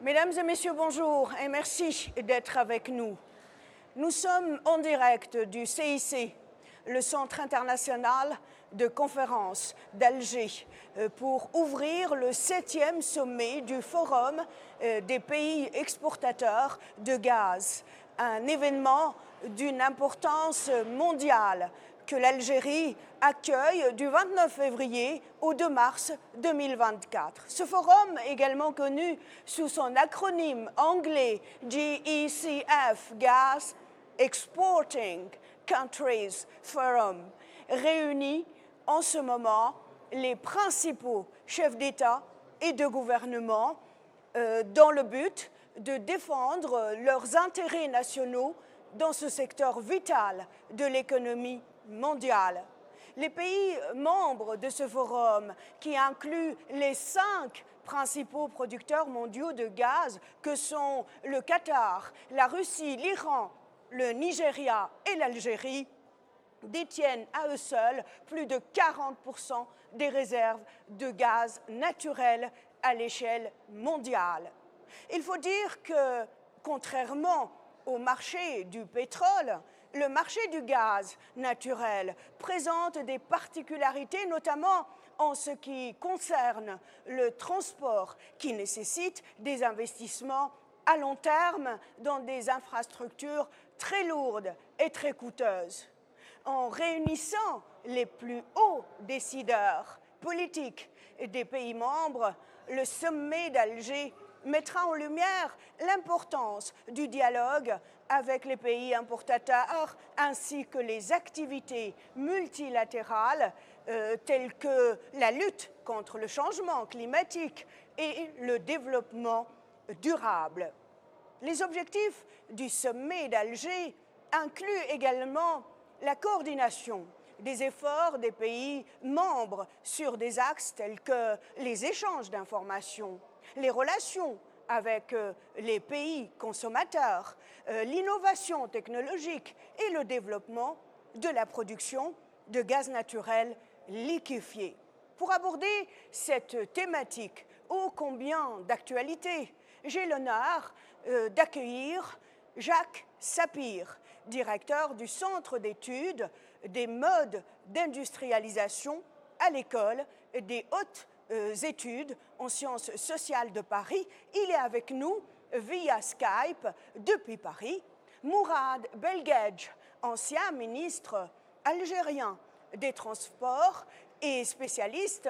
Mesdames et messieurs, bonjour et merci d'être avec nous. Nous sommes en direct du CIC, le Centre international de conférences d'Alger, pour ouvrir le 7e sommet du Forum des pays exportateurs de gaz, un événement d'une importance mondiale que l'Algérie accueille du 29 février au 2 mars 2024. Ce forum, également connu sous son acronyme anglais GECF, Gas Exporting Countries Forum, réunit en ce moment les principaux chefs d'État et de gouvernement dans le but de défendre leurs intérêts nationaux dans ce secteur vital de l'économie mondiale. Les pays membres de ce forum, qui incluent les 5 principaux producteurs mondiaux de gaz que sont le Qatar, la Russie, l'Iran, le Nigeria et l'Algérie, détiennent à eux seuls plus de 40% des réserves de gaz naturel à l'échelle mondiale. Il faut dire que, contrairement au marché du pétrole, le marché du gaz naturel présente des particularités, notamment en ce qui concerne le transport, qui nécessite des investissements à long terme dans des infrastructures très lourdes et très coûteuses. En réunissant les plus hauts décideurs politiques des pays membres, le sommet d'Alger mettra en lumière l'importance du dialogue avec les pays importateurs ainsi que les activités multilatérales telles que la lutte contre le changement climatique et le développement durable. Les objectifs du sommet d'Alger incluent également la coordination des efforts des pays membres sur des axes tels que les échanges d'informations, les relations avec les pays consommateurs, l'innovation technologique et le développement de la production de gaz naturel liquéfié. Pour aborder cette thématique ô combien d'actualité, j'ai l'honneur d'accueillir Jacques Sapir, directeur du Centre d'études des modes d'industrialisation à l'École des hautes études en sciences sociales de Paris. Il est avec nous via Skype depuis Paris. Mourad Belgedj, ancien ministre algérien des Transports et spécialiste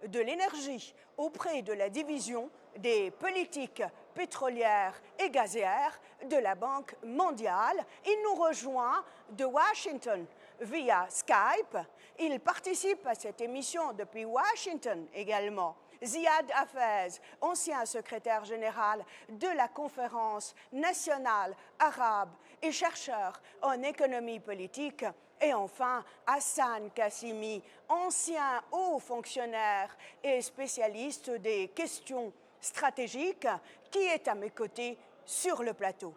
de l'énergie auprès de la division des politiques pétrolières et gazières de la Banque mondiale. Il nous rejoint de Washington via Skype. Il participe à cette émission depuis Washington également. Ziad Hafez, ancien secrétaire général de la Conférence nationale arabe et chercheur en économie politique. Et enfin, Hassan Kassimi, ancien haut fonctionnaire et spécialiste des questions stratégiques, qui est à mes côtés sur le plateau.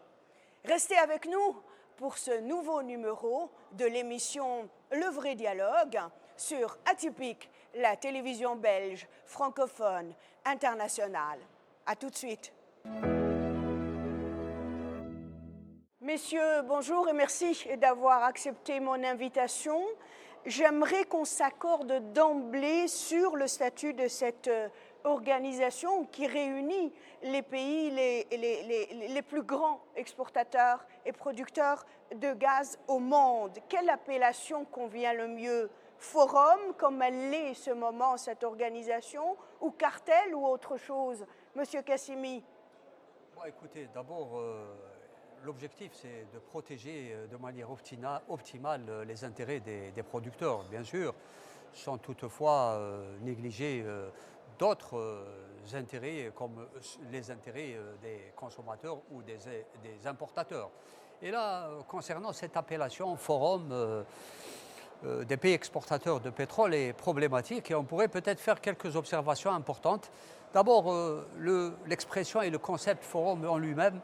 Restez avec nous pour ce nouveau numéro de l'émission Le Vrai Dialogue sur Atypique, la télévision belge francophone internationale. À tout de suite. Messieurs, bonjour et merci d'avoir accepté mon invitation. J'aimerais qu'on s'accorde d'emblée sur le statut de cette organisation qui réunit les pays les plus grands exportateurs et producteurs de gaz au monde. Quelle appellation convient le mieux? Forum, comme elle l'est ce moment, cette organisation, ou cartel ou autre chose? Monsieur Kassimi. Bon, écoutez, d'abord, l'objectif, c'est de protéger de manière optimale les intérêts des producteurs, bien sûr, sans toutefois négliger d'autres intérêts comme les intérêts des consommateurs ou des importateurs. Et là, concernant cette appellation forum des pays exportateurs de pétrole est problématique et on pourrait peut-être faire quelques observations importantes. D'abord, l'expression et le concept forum en lui-même,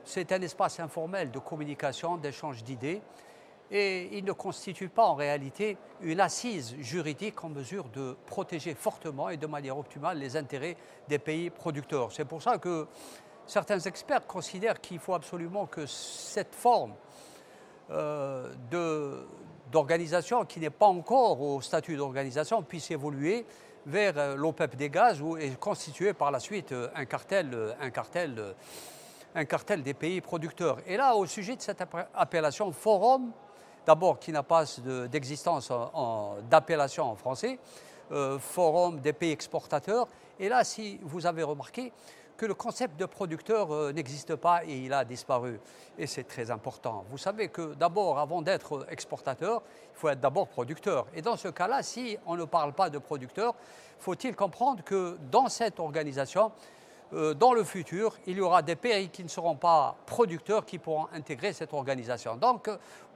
c'est un espace informel de communication, d'échange d'idées et il ne constitue pas en réalité une assise juridique en mesure de protéger fortement et de manière optimale les intérêts des pays producteurs. C'est pour ça que certains experts considèrent qu'il faut absolument que cette forme d'organisation qui n'est pas encore au statut d'organisation puisse évoluer vers l'OPEP des gaz et constituer par la suite un cartel des pays producteurs. Et là, au sujet de cette appellation forum, d'abord qui n'a pas d'existence d'appellation en français, forum des pays exportateurs, et là, si vous avez remarqué, que le concept de producteur n'existe pas et il a disparu. Et c'est très important. Vous savez que d'abord, avant d'être exportateur, il faut être d'abord producteur. Et dans ce cas-là, si on ne parle pas de producteur, faut-il comprendre que dans cette organisation, dans le futur, il y aura des pays qui ne seront pas producteurs qui pourront intégrer cette organisation. Donc,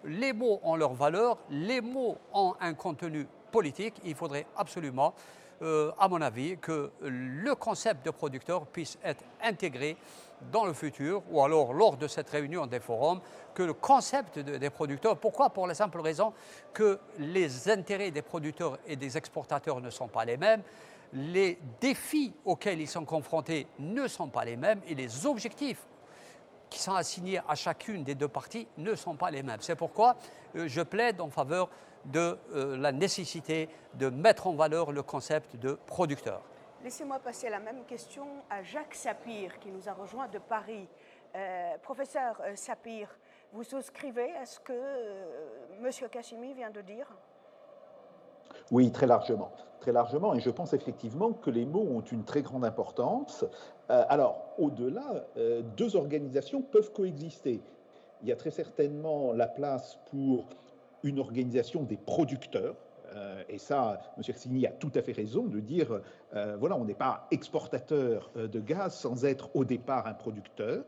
les mots ont leur valeur, les mots ont un contenu politique. Il faudrait absolument à mon avis, que le concept de producteur puisse être intégré dans le futur, ou alors lors de cette réunion des forums, que le concept des producteurs, pourquoi? Pour la simple raison que les intérêts des producteurs et des exportateurs ne sont pas les mêmes, les défis auxquels ils sont confrontés ne sont pas les mêmes, et les objectifs qui sont assignés à chacune des deux parties ne sont pas les mêmes. C'est pourquoi je plaide en faveur de la nécessité de mettre en valeur le concept de producteur. Laissez-moi passer la même question à Jacques Sapir, qui nous a rejoint de Paris. Professeur Sapir, vous souscrivez à ce que M. Kashimi vient de dire? Oui, très largement. Très largement, et je pense effectivement que les mots ont une très grande importance. Alors, au-delà, deux organisations peuvent coexister. Il y a très certainement la place pour une organisation des producteurs, et ça, M. Kashimi a tout à fait raison de dire, voilà, on n'est pas exportateur de gaz sans être au départ un producteur.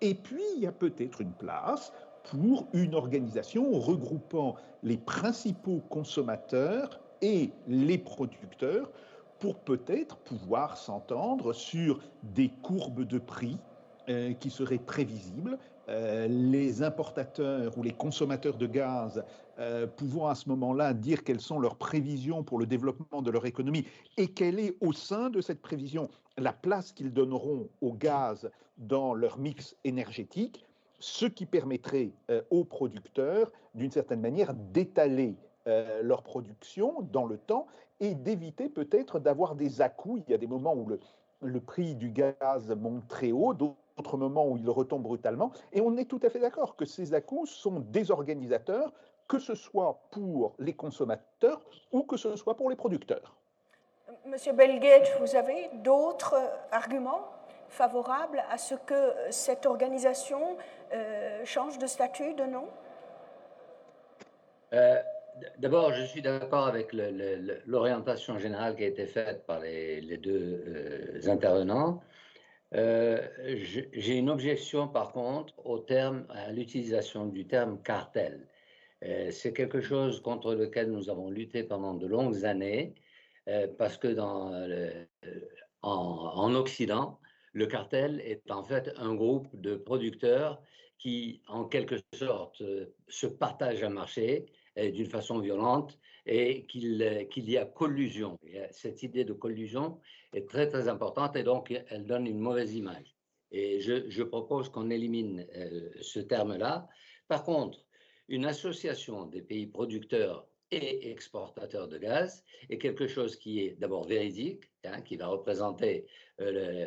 Et puis, il y a peut-être une place pour une organisation regroupant les principaux consommateurs et les producteurs pour peut-être pouvoir s'entendre sur des courbes de prix qui seraient prévisibles, les importateurs ou les consommateurs de gaz pouvant à ce moment-là dire quelles sont leurs prévisions pour le développement de leur économie et quelle est au sein de cette prévision la place qu'ils donneront au gaz dans leur mix énergétique, ce qui permettrait aux producteurs, d'une certaine manière, d'étaler leur production dans le temps et d'éviter peut-être d'avoir des à-coups. Il y a des moments où le prix du gaz monte très haut, d'autres moments où il retombe brutalement. Et on est tout à fait d'accord que ces à-coups sont désorganisateurs, que ce soit pour les consommateurs ou que ce soit pour les producteurs. Monsieur Belgate, vous avez d'autres arguments favorables à ce que cette organisation change de statut, de nom? D'abord, je suis d'accord avec l'orientation générale qui a été faite par les deux intervenants. J'ai une objection, par contre, à l'utilisation du terme cartel. C'est quelque chose contre lequel nous avons lutté pendant de longues années, parce que en Occident, le cartel est en fait un groupe de producteurs qui, en quelque sorte, se partagent un marché d'une façon violente et qu'il y a collusion. Et cette idée de collusion est très, très importante et donc elle donne une mauvaise image. Et je propose qu'on élimine ce terme-là. Par contre, une association des pays producteurs et exportateurs de gaz est quelque chose qui est d'abord véridique, qui va représenter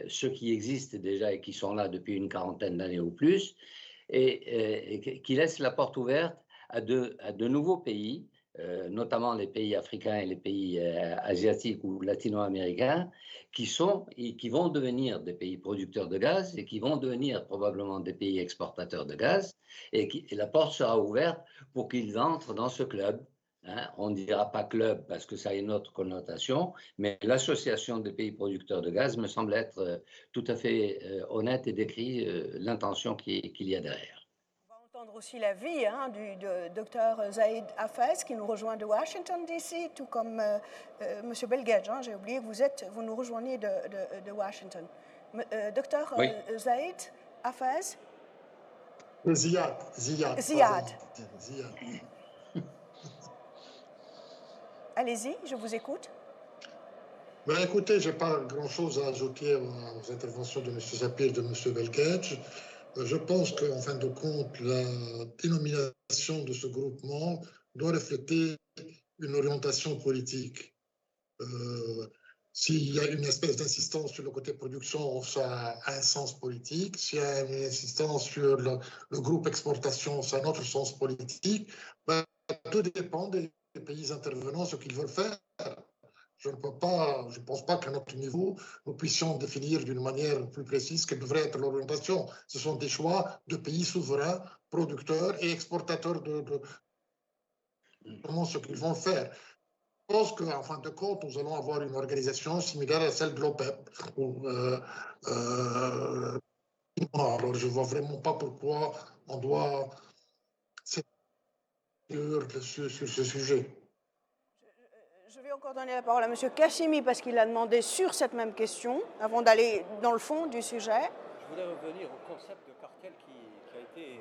ceux qui existent déjà et qui sont là depuis une quarantaine d'années ou plus, et qui laisse la porte ouverte à de nouveaux pays, notamment les pays africains et les pays asiatiques ou latino-américains, qui vont devenir des pays producteurs de gaz et qui vont devenir probablement des pays exportateurs de gaz, et la porte sera ouverte pour qu'ils entrent dans ce club. On ne dira pas club parce que ça a une autre connotation, mais l'association des pays producteurs de gaz me semble être tout à fait honnête et décrit l'intention qu'il y a derrière. On va entendre aussi l'avis du docteur Zaid Hafez qui nous rejoint de Washington DC, tout comme M. Belgate. J'ai oublié que vous nous rejoignez de Washington. Docteur oui. Zaid Hafez. Ziad. Allez-y, je vous écoute. Ben, écoutez, je n'ai pas grand-chose à ajouter aux interventions de M. Sapir et de M. Belkacem. Je pense qu'en fin de compte, la dénomination de ce groupement doit refléter une orientation politique. S'il y a une espèce d'insistance sur le côté production, ça a un sens politique. S'il y a une insistance sur le groupe exportation, ça a un autre sens politique. Ben, tout dépend des pays intervenants, ce qu'ils veulent faire. Je ne pense pas qu'à notre niveau, nous puissions définir d'une manière plus précise quelle devrait être l'orientation. Ce sont des choix de pays souverains, producteurs et exportateurs de ce qu'ils vont faire. Je pense qu'en fin de compte, nous allons avoir une organisation similaire à celle de l'OPEP. Alors, je ne vois vraiment pas pourquoi on doit s'étendre sur ce sujet. Je vais encore donner la parole à M. Kassimi parce qu'il a demandé sur cette même question, avant d'aller dans le fond du sujet. Je voudrais revenir au concept de cartel qui a été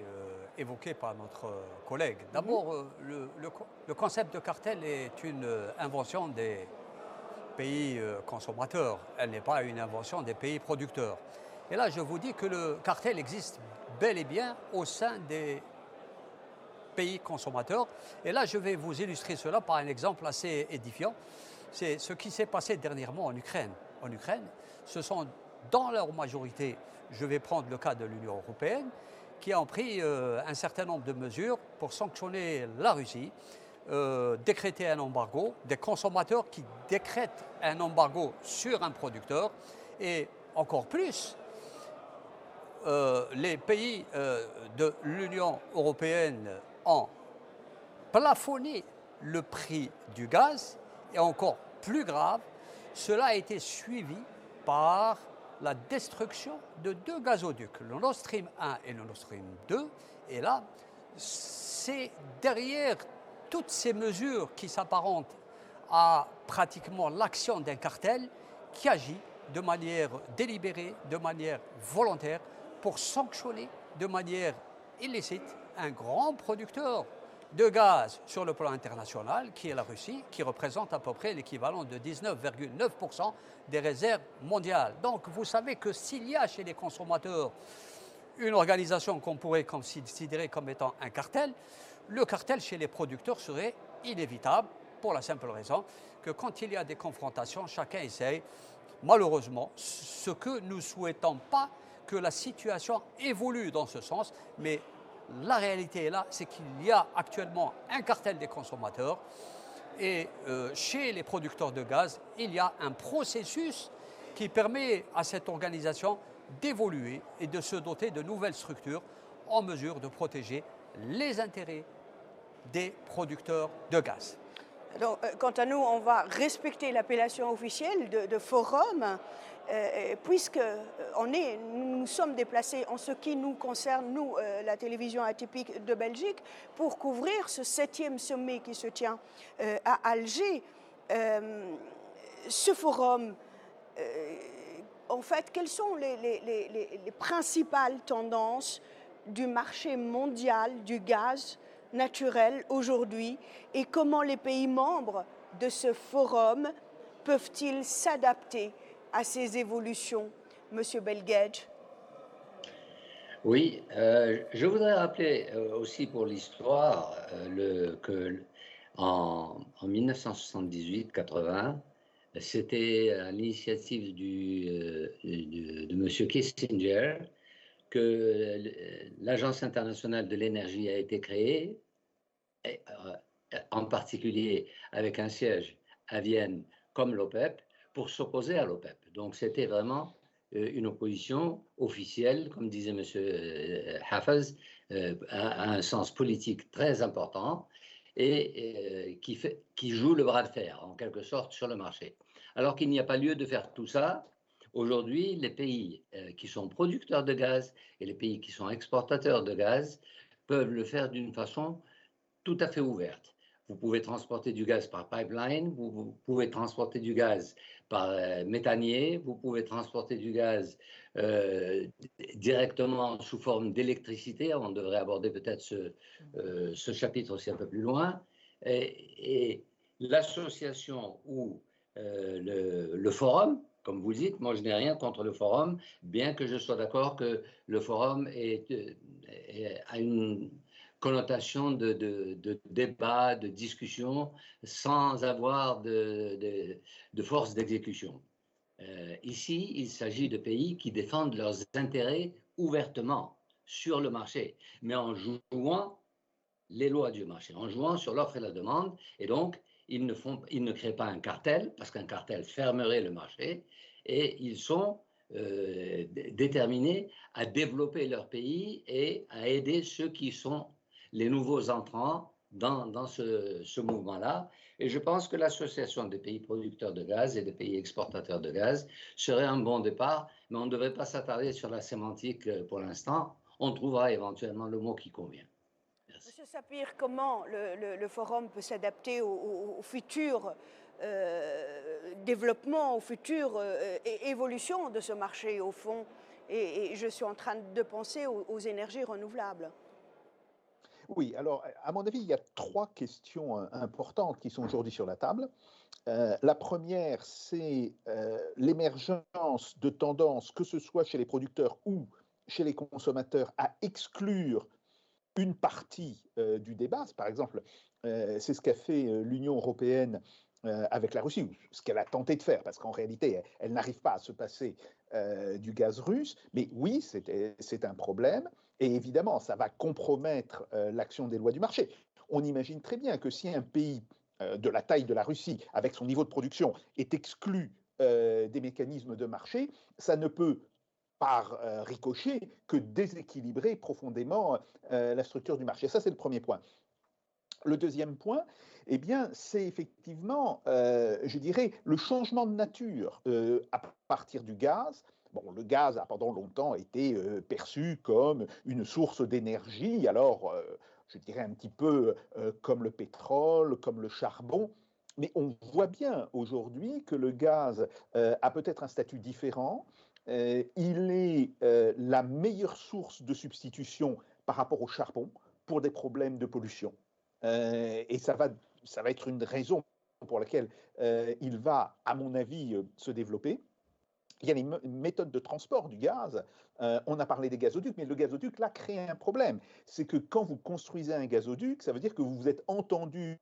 évoqué par notre collègue. D'abord, le concept de cartel est une invention des pays consommateurs. Elle n'est pas une invention des pays producteurs. Et là, je vous dis que le cartel existe bel et bien au sein des pays consommateurs. Et là, je vais vous illustrer cela par un exemple assez édifiant. C'est ce qui s'est passé dernièrement en Ukraine. En Ukraine, ce sont dans leur majorité, je vais prendre le cas de l'Union européenne, qui ont pris un certain nombre de mesures pour sanctionner la Russie, décréter un embargo, des consommateurs qui décrètent un embargo sur un producteur, et encore plus, les pays de l'Union européenne ont plafonné le prix du gaz, et encore plus grave, cela a été suivi par la destruction de 2 gazoducs, le Nord Stream 1 et le Nord Stream 2. Et là, c'est derrière toutes ces mesures qui s'apparentent à pratiquement l'action d'un cartel qui agit de manière délibérée, de manière volontaire, pour sanctionner de manière illicite un grand producteur de gaz sur le plan international, qui est la Russie, qui représente à peu près l'équivalent de 19,9% des réserves mondiales. Donc vous savez que s'il y a chez les consommateurs une organisation qu'on pourrait considérer comme étant un cartel, le cartel chez les producteurs serait inévitable, pour la simple raison que quand il y a des confrontations, chacun essaye, malheureusement, ce que nous ne souhaitons pas, que la situation évolue dans ce sens, mais la réalité est là, c'est qu'il y a actuellement un cartel des consommateurs, et chez les producteurs de gaz, il y a un processus qui permet à cette organisation d'évoluer et de se doter de nouvelles structures en mesure de protéger les intérêts des producteurs de gaz. Donc, quant à nous, on va respecter l'appellation officielle de forum, puisque nous sommes déplacés en ce qui nous concerne, nous, la télévision atypique de Belgique, pour couvrir ce 7e sommet qui se tient à Alger. Ce forum, en fait, quelles sont les principales tendances du marché mondial du gaz naturel aujourd'hui, et comment les pays membres de ce forum peuvent-ils s'adapter à ces évolutions, Monsieur Belkacem? Oui, je voudrais rappeler aussi pour l'histoire que en 1978-80, c'était à l'initiative de M. Kissinger que l'Agence internationale de l'énergie a été créée, en particulier avec un siège à Vienne comme l'OPEP, pour s'opposer à l'OPEP. Donc c'était vraiment une opposition officielle, comme disait M. Hafez, à un sens politique très important, et qui joue le bras de fer, en quelque sorte, sur le marché. Alors qu'il n'y a pas lieu de faire tout ça. Aujourd'hui, les pays qui sont producteurs de gaz et les pays qui sont exportateurs de gaz peuvent le faire d'une façon tout à fait ouverte. Vous pouvez transporter du gaz par pipeline, vous pouvez transporter du gaz par méthanier, vous pouvez transporter du gaz directement sous forme d'électricité. On devrait aborder peut-être ce chapitre aussi un peu plus loin. Et l'association ou le forum, comme vous dites. Moi, je n'ai rien contre le forum, bien que je sois d'accord que le forum a une connotation de débat, de discussion, sans avoir de force d'exécution. Ici, il s'agit de pays qui défendent leurs intérêts ouvertement sur le marché, mais en jouant les lois du marché, en jouant sur l'offre et la demande. Et donc, ils ne créent pas un cartel, parce qu'un cartel fermerait le marché, et ils sont déterminés à développer leur pays et à aider ceux qui sont les nouveaux entrants dans ce mouvement-là. Et je pense que l'association des pays producteurs de gaz et des pays exportateurs de gaz serait un bon départ, mais on ne devrait pas s'attarder sur la sémantique pour l'instant. On trouvera éventuellement le mot qui convient. Monsieur Sapir, comment le forum peut s'adapter au futur développement, aux futures évolutions de ce marché, au fond, et je suis en train de penser aux énergies renouvelables. Oui, alors à mon avis, il y a trois questions importantes qui sont aujourd'hui sur la table. La première, c'est l'émergence de tendances, que ce soit chez les producteurs ou chez les consommateurs, à exclure une partie du débat. Par exemple, c'est ce qu'a fait l'Union européenne avec la Russie, ou ce qu'elle a tenté de faire, parce qu'en réalité, elle n'arrive pas à se passer du gaz russe. Mais oui, c'est un problème. Et évidemment, ça va compromettre l'action des lois du marché. On imagine très bien que si un pays de la taille de la Russie, avec son niveau de production, est exclu des mécanismes de marché, ça ne peut par ricochet que déséquilibrer profondément la structure du marché. Ça, c'est le premier point. Le deuxième point, eh bien, c'est effectivement, je dirais, le changement de nature à partir du gaz. Bon, le gaz a pendant longtemps été perçu comme une source d'énergie, alors je dirais un petit peu comme le pétrole, comme le charbon. Mais on voit bien aujourd'hui que le gaz a peut-être un statut différent. Il est la meilleure source de substitution par rapport au charbon pour des problèmes de pollution. Et ça va être une raison pour laquelle il va, à mon avis, se développer. Il y a les méthodes de transport du gaz. On a parlé des gazoducs, mais le gazoduc, là, crée un problème. C'est que quand vous construisez un gazoduc, ça veut dire que vous vous êtes entendu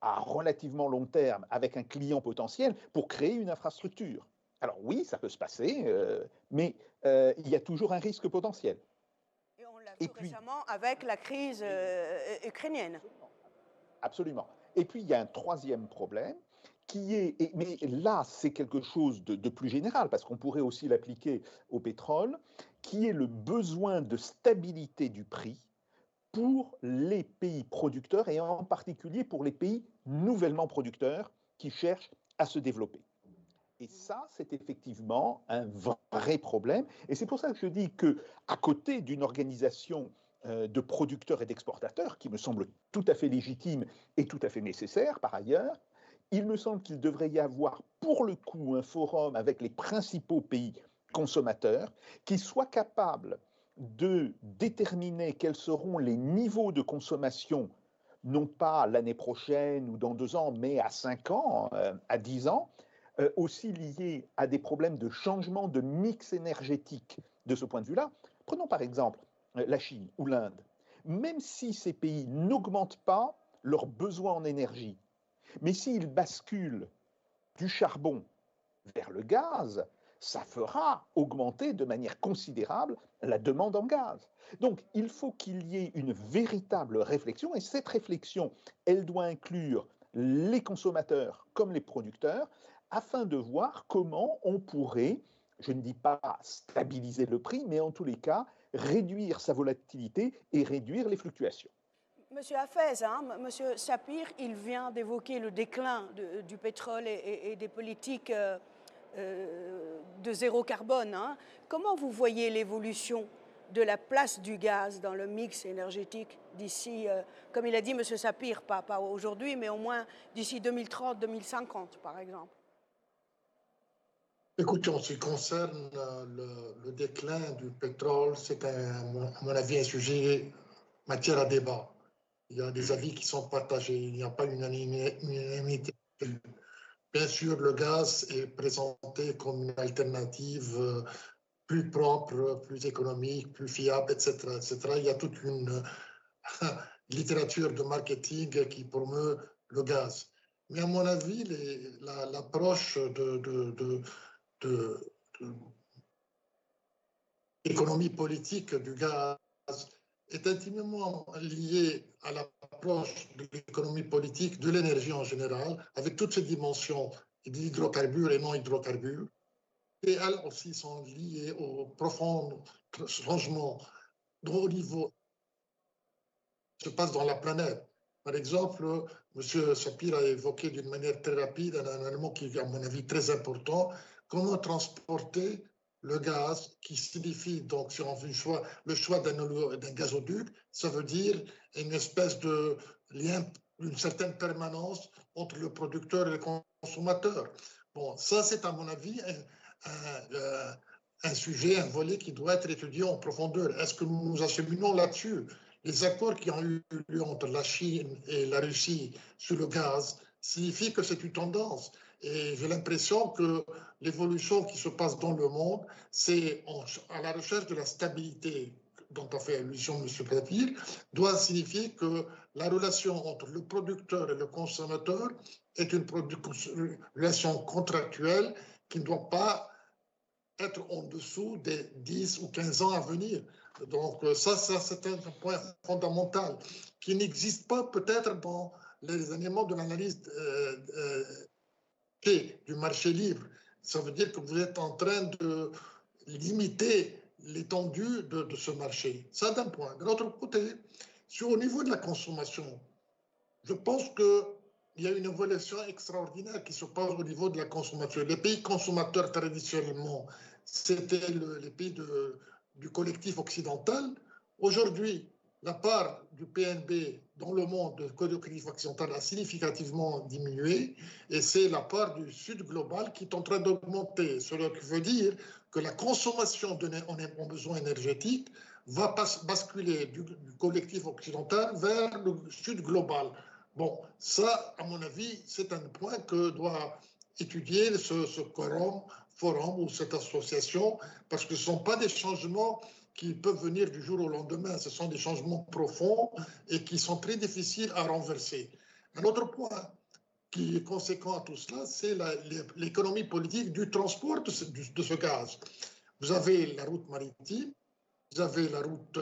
à relativement long terme avec un client potentiel pour créer une infrastructure. Alors oui, ça peut se passer, mais il y a toujours un risque potentiel. Et on l'a vu récemment avec la crise ukrainienne. Absolument. Et puis, il y a un troisième problème qui est, mais là, c'est quelque chose de plus général, parce qu'on pourrait aussi l'appliquer au pétrole, qui est le besoin de stabilité du prix pour les pays producteurs, et en particulier pour les pays nouvellement producteurs qui cherchent à se développer. Et ça, c'est effectivement un vrai problème. Et c'est pour ça que je dis qu'à côté d'une organisation de producteurs et d'exportateurs, qui me semble tout à fait légitime et tout à fait nécessaire par ailleurs, il me semble qu'il devrait y avoir pour le coup un forum avec les principaux pays consommateurs qui soit capable de déterminer quels seront les niveaux de consommation, non pas l'année prochaine ou dans 2 ans, mais à 5 ans, à 10 ans, aussi liés à des problèmes de changement de mix énergétique de ce point de vue-là. Prenons par exemple la Chine ou l'Inde. Même si ces pays n'augmentent pas leurs besoins en énergie, mais s'ils basculent du charbon vers le gaz, ça fera augmenter de manière considérable la demande en gaz. Donc, il faut qu'il y ait une véritable réflexion, et cette réflexion, elle doit inclure les consommateurs comme les producteurs, afin de voir comment on pourrait, je ne dis pas stabiliser le prix, mais en tous les cas, réduire sa volatilité et réduire les fluctuations. Monsieur Hafez, Monsieur Sapir, il vient d'évoquer le déclin du pétrole et des politiques de zéro carbone. Comment vous voyez l'évolution de la place du gaz dans le mix énergétique d'ici, comme il a dit Monsieur Sapir, pas aujourd'hui, mais au moins d'ici 2030-2050, par exemple? Écoutez, en ce qui concerne le déclin du pétrole, c'est à mon avis un sujet matière à débat. Il y a des avis qui sont partagés, il n'y a pas une unanimité. bien sûr, le gaz est présenté comme une alternative plus propre, plus économique, plus fiable, etc., etc. Il y a toute une littérature de marketing qui promeut le gaz. Mais à mon avis, l'approche de l'économie politique du gaz est intimement liée à l'approche de l'économie politique de l'énergie en général, avec toutes ces dimensions d'hydrocarbures et non hydrocarbures. Et elles aussi sont liées aux profonds changements au niveau qui se passe dans la planète. Par exemple, M. Sapir a évoqué d'une manière très rapide un élément qui est, à mon avis, très important, comment transporter le gaz, qui signifie donc, si on fait le choix d'un gazoduc, ça veut dire une espèce de lien, une certaine permanence entre le producteur et le consommateur. Bon, ça, c'est à mon avis un sujet, un volet qui doit être étudié en profondeur. Est-ce que nous nous acheminons là-dessus? Les accords qui ont eu lieu entre la Chine et la Russie sur le gaz signifient que c'est une tendance. Et j'ai l'impression que l'évolution qui se passe dans le monde, c'est à la recherche de la stabilité dont a fait allusion M. Patir, doit signifier que la relation entre le producteur et le consommateur est une relation contractuelle qui ne doit pas être en dessous des 10 ou 15 ans à venir. Donc ça c'est un point fondamental qui n'existe pas peut-être dans les éléments de l'analyse du marché libre. Ça veut dire que vous êtes en train de limiter l'étendue de ce marché. Ça d'un point. De l'autre côté, au niveau de la consommation, je pense qu'il y a une évolution extraordinaire qui se passe au niveau de la consommation. Les pays consommateurs traditionnellement, c'était les pays du collectif occidental. Aujourd'hui, la part du PNB dans le monde du collectif occidental a significativement diminué et c'est la part du Sud global qui est en train d'augmenter. Cela veut dire que la consommation en besoins énergétiques va basculer du collectif occidental vers le Sud global. Bon, ça, à mon avis, c'est un point que doit étudier ce forum ou cette association, parce que ce ne sont pas des changements qui peuvent venir du jour au lendemain. Ce sont des changements profonds et qui sont très difficiles à renverser. Un autre point qui est conséquent à tout cela, c'est l'économie politique du transport de ce gaz. Vous avez la route maritime, vous avez la route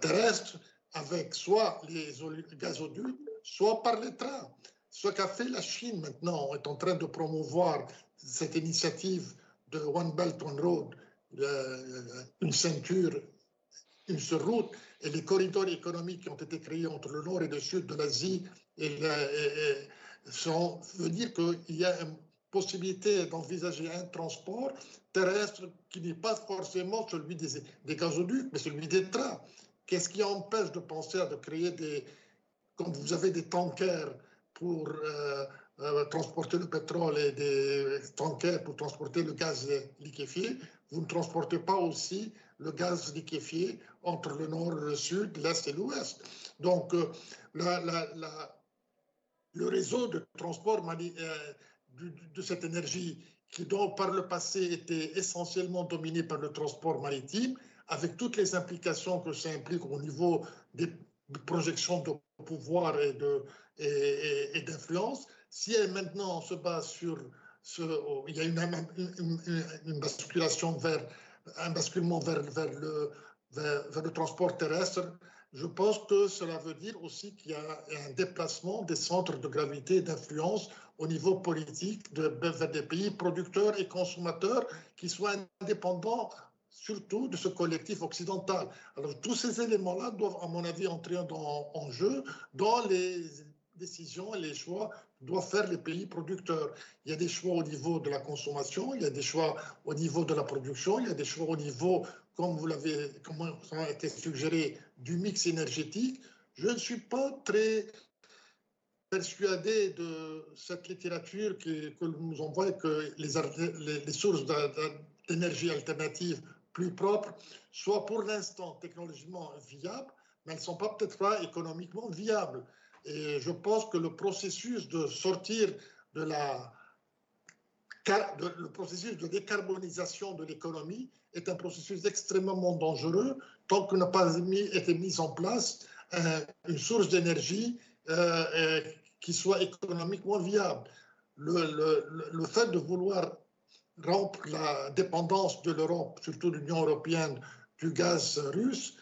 terrestre, avec soit les gazoducs, soit par les trains. Ce qu'a fait la Chine maintenant est en train de promouvoir cette initiative de One Belt, One Road, une ceinture, une seule route, et les corridors économiques qui ont été créés entre le nord et le sud de l'Asie veut dire qu'il y a une possibilité d'envisager un transport terrestre qui n'est pas forcément celui des gazoducs, mais celui des trains. Qu'est-ce qui empêche de penser à de créer comme vous avez des tankers pour transporter le pétrole et des tankers pour transporter le gaz liquéfié, vous ne transportez pas aussi le gaz liquéfié entre le nord, le sud, l'est et l'ouest. Donc, le réseau de transport de cette énergie qui, par le passé, était essentiellement dominé par le transport maritime, avec toutes les implications que ça implique au niveau des projections de pouvoir et d'influence, si elle maintenant se base sur il y a une basculation un basculement vers le transport terrestre, je pense que cela veut dire aussi qu'il y a un déplacement des centres de gravité et d'influence au niveau politique vers des pays producteurs et consommateurs qui soient indépendants surtout de ce collectif occidental. Alors tous ces éléments-là doivent, à mon avis, entrer en jeu dans les décisions et les choix que doivent faire les pays producteurs. Il y a des choix au niveau de la consommation, il y a des choix au niveau de la production, il y a des choix au niveau, comme ça a été suggéré, du mix énergétique. Je ne suis pas très persuadé de cette littérature que nous envoie que les sources d'énergie alternative plus propres soient pour l'instant technologiquement viables, mais elles ne sont peut-être pas économiquement viables. Et je pense que le processus de sortir le processus de décarbonisation de l'économie est un processus extrêmement dangereux tant que n'a pas été mise en place une source d'énergie qui soit économiquement viable. Le fait de vouloir rompre la dépendance de l'Europe, surtout de l'Union européenne, du gaz russe,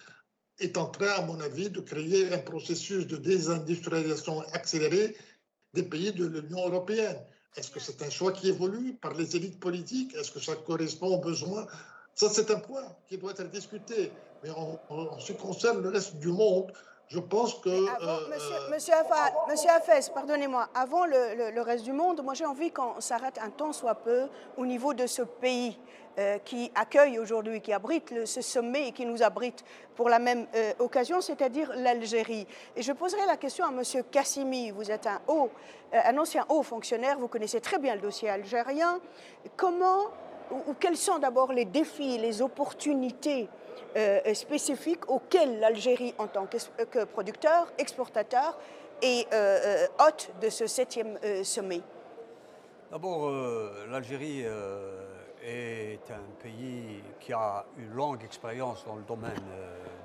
est en train, à mon avis, de créer un processus de désindustrialisation accélérée des pays de l'Union européenne. Est-ce que c'est un choix qui évolue par les élites politiques? Est-ce que ça correspond aux besoins? Ça, c'est un point qui doit être discuté. Mais en ce qui concerne le reste du monde, je pense que... Monsieur Hafez, pardonnez-moi, avant le reste du monde, moi j'ai envie qu'on s'arrête un temps soit peu au niveau de ce pays qui accueille aujourd'hui, qui abrite ce sommet et qui nous abrite pour la même occasion, c'est-à-dire l'Algérie. Et je poserai la question à monsieur Kassimi, vous êtes un ancien haut fonctionnaire, vous connaissez très bien le dossier algérien. Comment, ou quels sont d'abord les défis, les opportunités spécifiques auxquelles l'Algérie, en tant que producteur, exportateur et hôte de ce 7e sommet? D'abord, l'Algérie est un pays qui a une longue expérience dans le domaine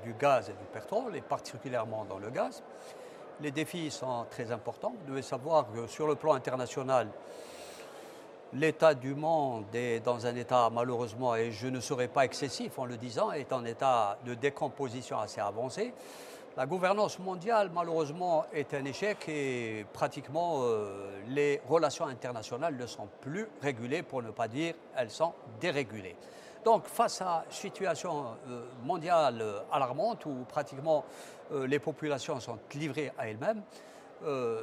du gaz et du pétrole, et particulièrement dans le gaz. Les défis sont très importants. Vous devez savoir que sur le plan international, l'état du monde est dans un état, malheureusement, et je ne serai pas excessif en le disant, est en état de décomposition assez avancé. La gouvernance mondiale, malheureusement, est un échec et pratiquement les relations internationales ne sont plus régulées, pour ne pas dire elles sont dérégulées. Donc, face à une situation mondiale alarmante où pratiquement les populations sont livrées à elles-mêmes,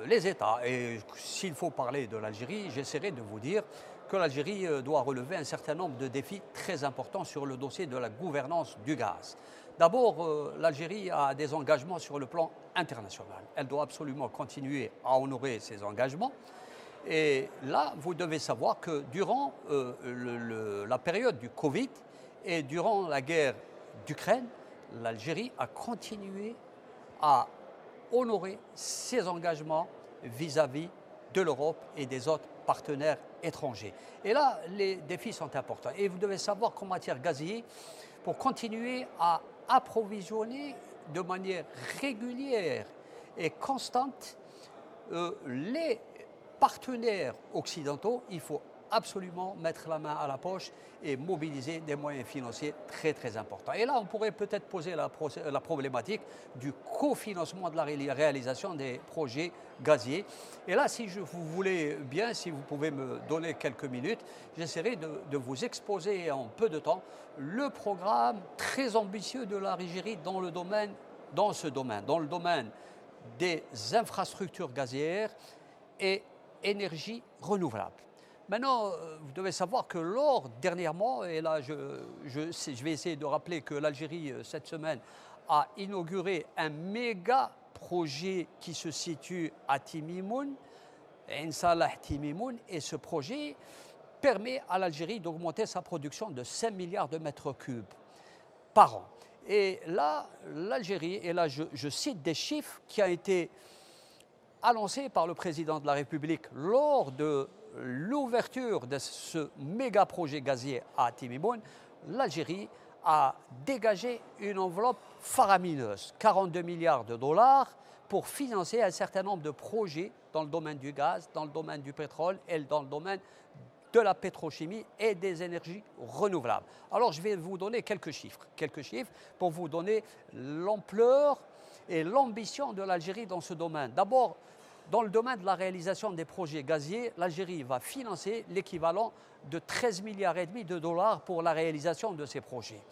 les États, et s'il faut parler de l'Algérie, j'essaierai de vous dire que l'Algérie doit relever un certain nombre de défis très importants sur le dossier de la gouvernance du gaz. D'abord, l'Algérie a des engagements sur le plan international. Elle doit absolument continuer à honorer ses engagements. Et là, vous devez savoir que durant la période du Covid et durant la guerre d'Ukraine, l'Algérie a continué à honorer ses engagements vis-à-vis de l'Europe et des autres partenaires étrangers. Et là, les défis sont importants. Et vous devez savoir qu'en matière gazière, pour continuer à approvisionner de manière régulière et constante les partenaires occidentaux, il faut absolument mettre la main à la poche et mobiliser des moyens financiers très très importants. Et là, on pourrait peut-être poser la problématique du cofinancement de la réalisation des projets gaziers. Et là, si vous voulez bien, si vous pouvez me donner quelques minutes, j'essaierai de vous exposer en peu de temps le programme très ambitieux de l'Algérie dans le domaine des infrastructures gazières et énergie renouvelable. Maintenant, vous devez savoir que dernièrement, et là je vais essayer de rappeler que l'Algérie, cette semaine, a inauguré un méga projet qui se situe à Timimoun, Ain Salah Timimoun, et ce projet permet à l'Algérie d'augmenter sa production de 5 milliards de mètres cubes par an. Et là, l'Algérie, et là je cite des chiffres qui ont été annoncés par le président de la République lors de l'ouverture de ce méga projet gazier à Timimoun, l'Algérie a dégagé une enveloppe faramineuse, 42 milliards de dollars, pour financer un certain nombre de projets dans le domaine du gaz, dans le domaine du pétrole et dans le domaine de la pétrochimie et des énergies renouvelables. Alors je vais vous donner quelques chiffres pour vous donner l'ampleur et l'ambition de l'Algérie dans ce domaine. D'abord, dans le domaine de la réalisation des projets gaziers, l'Algérie va financer l'équivalent de 13 milliards et demi de dollars pour la réalisation de ces projets.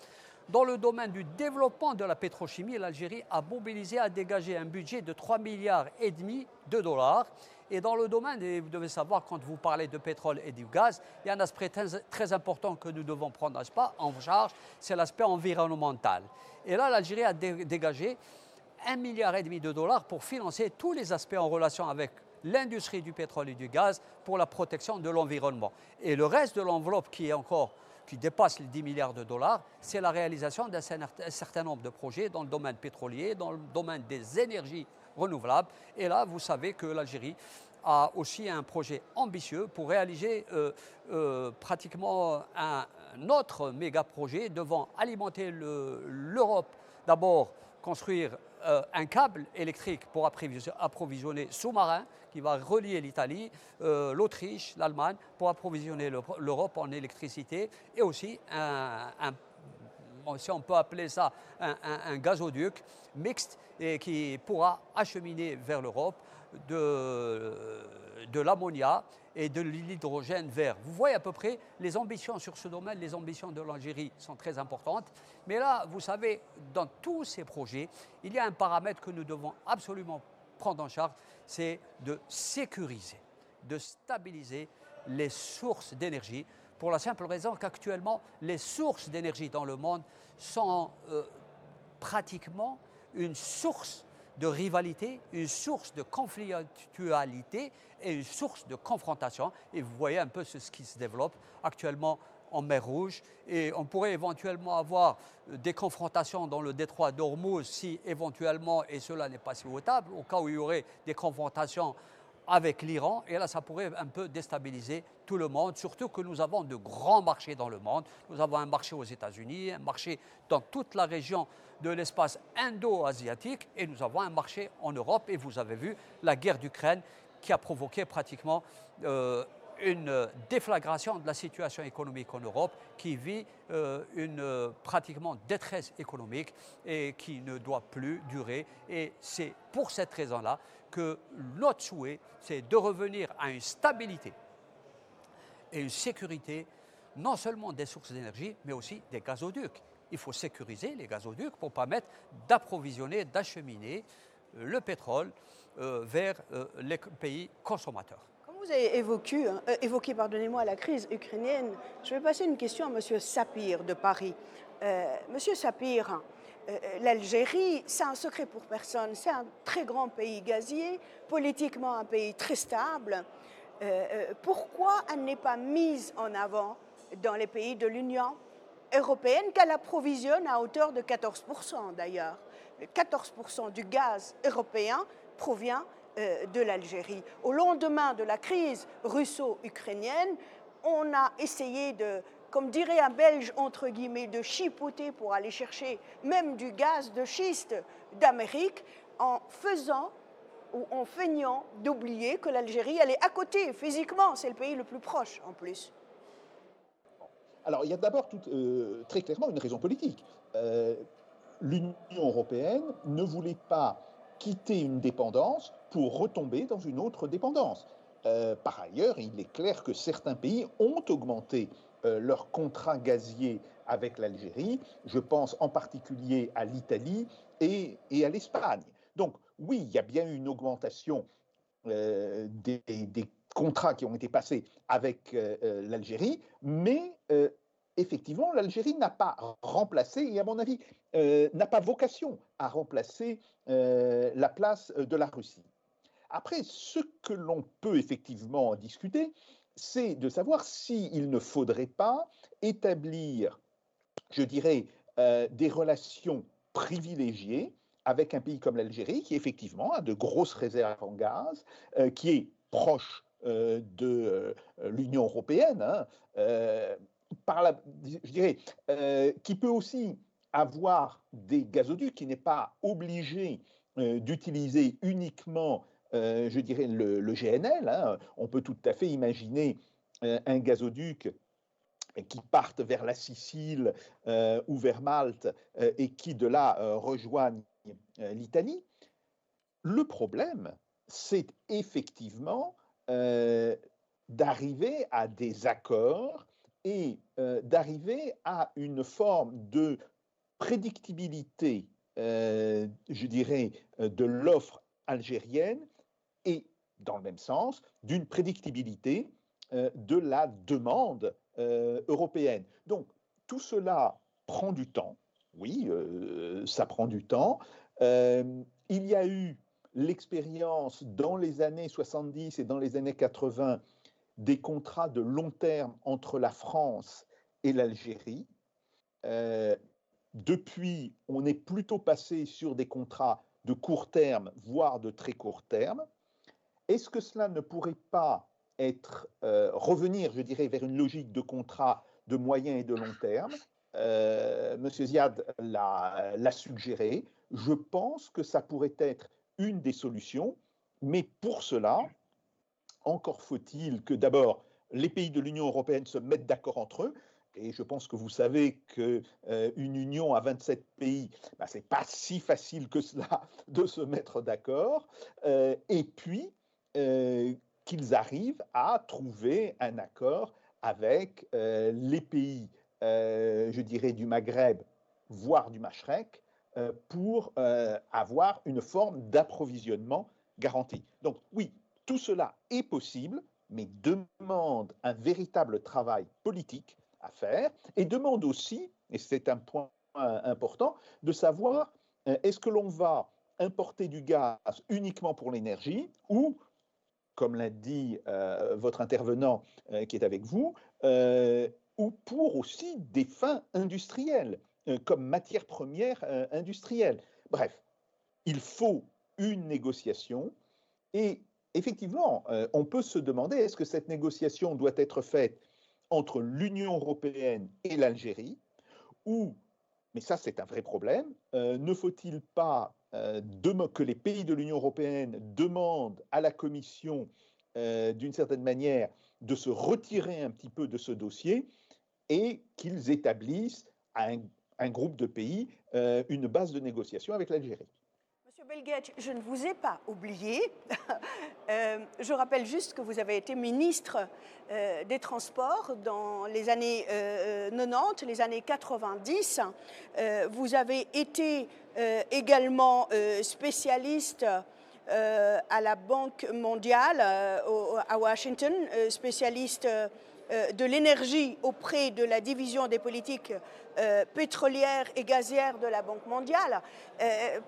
Dans le domaine du développement de la pétrochimie, l'Algérie a mobilisé, a dégagé un budget de 3 milliards et demi de dollars. Et dans le domaine, et vous devez savoir, quand vous parlez de pétrole et du gaz, il y a un aspect très important que nous devons prendre en charge, c'est l'aspect environnemental. Et là, l'Algérie a dégagé 1,5 milliard de dollars pour financer tous les aspects en relation avec l'industrie du pétrole et du gaz pour la protection de l'environnement. Et le reste de l'enveloppe qui dépasse les 10 milliards de dollars, c'est la réalisation d'un certain nombre de projets dans le domaine pétrolier, dans le domaine des énergies renouvelables. Et là, vous savez que l'Algérie a aussi un projet ambitieux pour réaliser pratiquement un autre méga projet devant alimenter l'Europe. D'abord, construire un câble électrique pour approvisionner sous-marin qui va relier l'Italie, l'Autriche, l'Allemagne pour approvisionner l'Europe en électricité et aussi si on peut appeler ça un gazoduc mixte et qui pourra acheminer vers l'Europe de l'ammonia et de l'hydrogène vert. Vous voyez à peu près les ambitions sur ce domaine, les ambitions de l'Algérie sont très importantes. Mais là, vous savez, dans tous ces projets, il y a un paramètre que nous devons absolument prendre en charge, c'est de sécuriser, de stabiliser les sources d'énergie, pour la simple raison qu'actuellement, les sources d'énergie dans le monde sont pratiquement une source de rivalité, une source de conflictualité et une source de confrontation. Et vous voyez un peu ce qui se développe actuellement en mer Rouge. Et on pourrait éventuellement avoir des confrontations dans le détroit d'Ormuz si éventuellement, et cela n'est pas souhaitable, au cas où il y aurait des confrontations avec l'Iran, et là ça pourrait un peu déstabiliser tout le monde, surtout que nous avons de grands marchés dans le monde. Nous avons un marché aux États-Unis, un marché dans toute la région de l'espace indo-asiatique, et nous avons un marché en Europe, et vous avez vu la guerre d'Ukraine qui a provoqué pratiquement une déflagration de la situation économique en Europe, qui vit une pratiquement détresse économique et qui ne doit plus durer. Et c'est pour cette raison-là que notre souhait, c'est de revenir à une stabilité et une sécurité, non seulement des sources d'énergie, mais aussi des gazoducs. Il faut sécuriser les gazoducs pour permettre d'approvisionner, d'acheminer le pétrole vers les pays consommateurs. Comme vous avez évoqué pardonnez-moi, la crise ukrainienne, je vais passer une question à M. Sapir de Paris. Monsieur Sapir, l'Algérie, c'est un secret pour personne, c'est un très grand pays gazier, politiquement un pays très stable. Pourquoi elle n'est pas mise en avant dans les pays de l'Union européenne, qu'elle approvisionne à hauteur de 14% d'ailleurs? 14% du gaz européen provient de l'Algérie. Au lendemain de la crise russo-ukrainienne, on a essayé de, comme dirait un Belge, entre guillemets, de chipoter pour aller chercher même du gaz de schiste d'Amérique en faisant ou en feignant d'oublier que l'Algérie, elle est à côté physiquement, c'est le pays le plus proche en plus. Alors, il y a d'abord très clairement une raison politique. L'Union européenne ne voulait pas quitter une dépendance pour retomber dans une autre dépendance. Par ailleurs, il est clair que certains pays ont augmenté leurs contrats gaziers avec l'Algérie. Je pense en particulier à l'Italie et à l'Espagne. Donc, oui, il y a bien eu une augmentation des contrats qui ont été passés avec l'Algérie, mais effectivement, l'Algérie n'a pas remplacé, et à mon avis, n'a pas vocation à remplacer la place de la Russie. Après, ce que l'on peut effectivement discuter, c'est de savoir s'il ne faudrait pas établir, je dirais, des relations privilégiées avec un pays comme l'Algérie, qui effectivement a de grosses réserves en gaz, qui est proche de l'Union européenne, hein, je dirais, qui peut aussi avoir des gazoducs, qui n'est pas obligé d'utiliser uniquement, je dirais, le GNL. Hein. On peut tout à fait imaginer un gazoduc qui parte vers la Sicile ou vers Malte et qui de là rejoignent l'Italie. Le problème, c'est effectivement d'arriver à des accords et d'arriver à une forme de prédictibilité, je dirais, de l'offre algérienne et, dans le même sens, d'une prédictibilité de la demande européenne. Donc, tout cela prend du temps. Oui, ça prend du temps. Il y a eu l'expérience dans les années 70 et dans les années 80 des contrats de long terme entre la France et l'Algérie. Depuis, on est plutôt passé sur des contrats de court terme, voire de très court terme. Est-ce que cela ne pourrait pas revenir, je dirais, vers une logique de contrat de moyen et de long terme? Monsieur Ziad l'a suggéré. Je pense que ça pourrait être une des solutions, mais pour cela, encore faut-il que d'abord les pays de l'Union européenne se mettent d'accord entre eux. Et je pense que vous savez qu'une union à 27 pays, ben, ce n'est pas si facile que cela de se mettre d'accord. Et puis, qu'ils arrivent à trouver un accord avec les pays, je dirais, du Maghreb, voire du Machrek, pour avoir une forme d'approvisionnement garantie. Donc oui, tout cela est possible, mais demande un véritable travail politique à faire et demande aussi, et c'est un point important, de savoir est-ce que l'on va importer du gaz uniquement pour l'énergie ou, comme l'a dit votre intervenant qui est avec vous, ou pour aussi des fins industrielles, comme matière première industrielle. Bref, il faut une négociation et effectivement, on peut se demander est-ce que cette négociation doit être faite entre l'Union européenne et l'Algérie ou, mais ça c'est un vrai problème, ne faut-il pas que les pays de l'Union européenne demandent à la Commission, d'une certaine manière, de se retirer un petit peu de ce dossier et qu'ils établissent à un groupe de pays une base de négociation avec l'Algérie? Monsieur Belguetch, je ne vous ai pas oublié. Je rappelle juste que vous avez été ministre des Transports dans les années 90, les années 90. Vous avez été également spécialiste à la Banque mondiale à Washington, spécialiste de l'énergie auprès de la division des politiques pétrolières et gazières de la Banque mondiale.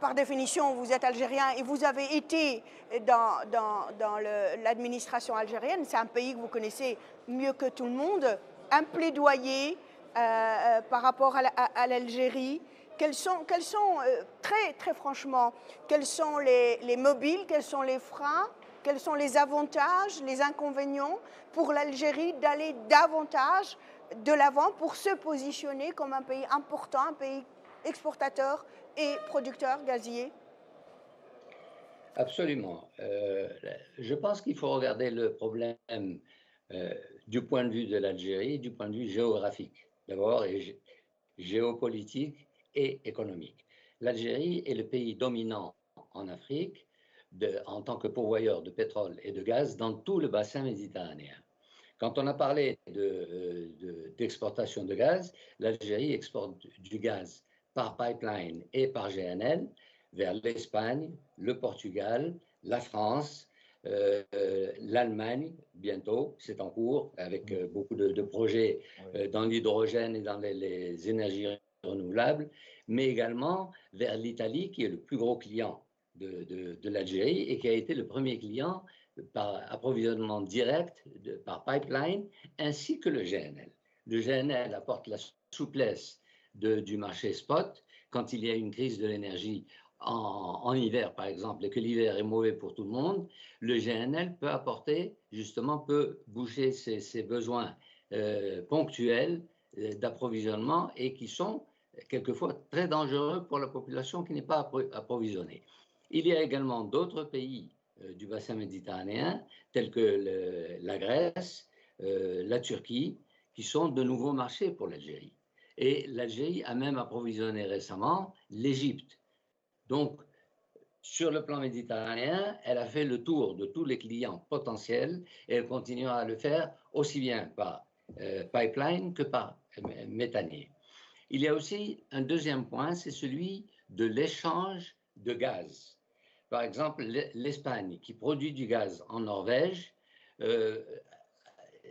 Par définition, vous êtes algérien et vous avez été dans l'administration algérienne. C'est un pays que vous connaissez mieux que tout le monde. Un plaidoyer par rapport à l'Algérie. Quels sont très franchement, quels sont les mobiles, quels sont les freins, quels sont les avantages, les inconvénients pour l'Algérie d'aller davantage de l'avant pour se positionner comme un pays important, un pays exportateur et producteur gazier? Absolument. Je pense qu'il faut regarder le problème du point de vue de l'Algérie, du point de vue géographique, d'abord, et géopolitique et économique. L'Algérie est le pays dominant en Afrique en tant que pourvoyeur de pétrole et de gaz dans tout le bassin méditerranéen. Quand on a parlé d'exportation de gaz, l'Algérie exporte du gaz par pipeline et par GNL vers l'Espagne, le Portugal, la France, l'Allemagne, bientôt, c'est en cours, avec beaucoup de projets dans l'hydrogène et dans les énergies renouvelables, mais également vers l'Italie, qui est le plus gros client de l'Algérie et qui a été le premier client par approvisionnement direct par pipeline, ainsi que le GNL. Le GNL apporte la souplesse du marché spot quand il y a une crise de l'énergie en hiver, par exemple, et que l'hiver est mauvais pour tout le monde. Le GNL peut apporter, justement, peut boucher ses besoins ponctuels d'approvisionnement et qui sont quelquefois très dangereux pour la population qui n'est pas approvisionnée. Il y a également d'autres pays du bassin méditerranéen, tels que la Grèce, la Turquie, qui sont de nouveaux marchés pour l'Algérie. Et l'Algérie a même approvisionné récemment l'Égypte. Donc, sur le plan méditerranéen, elle a fait le tour de tous les clients potentiels et elle continuera à le faire aussi bien par pipeline que par méthanier. Il y a aussi un deuxième point, c'est celui de l'échange de gaz. Par exemple, l'Espagne, qui produit du gaz en Norvège,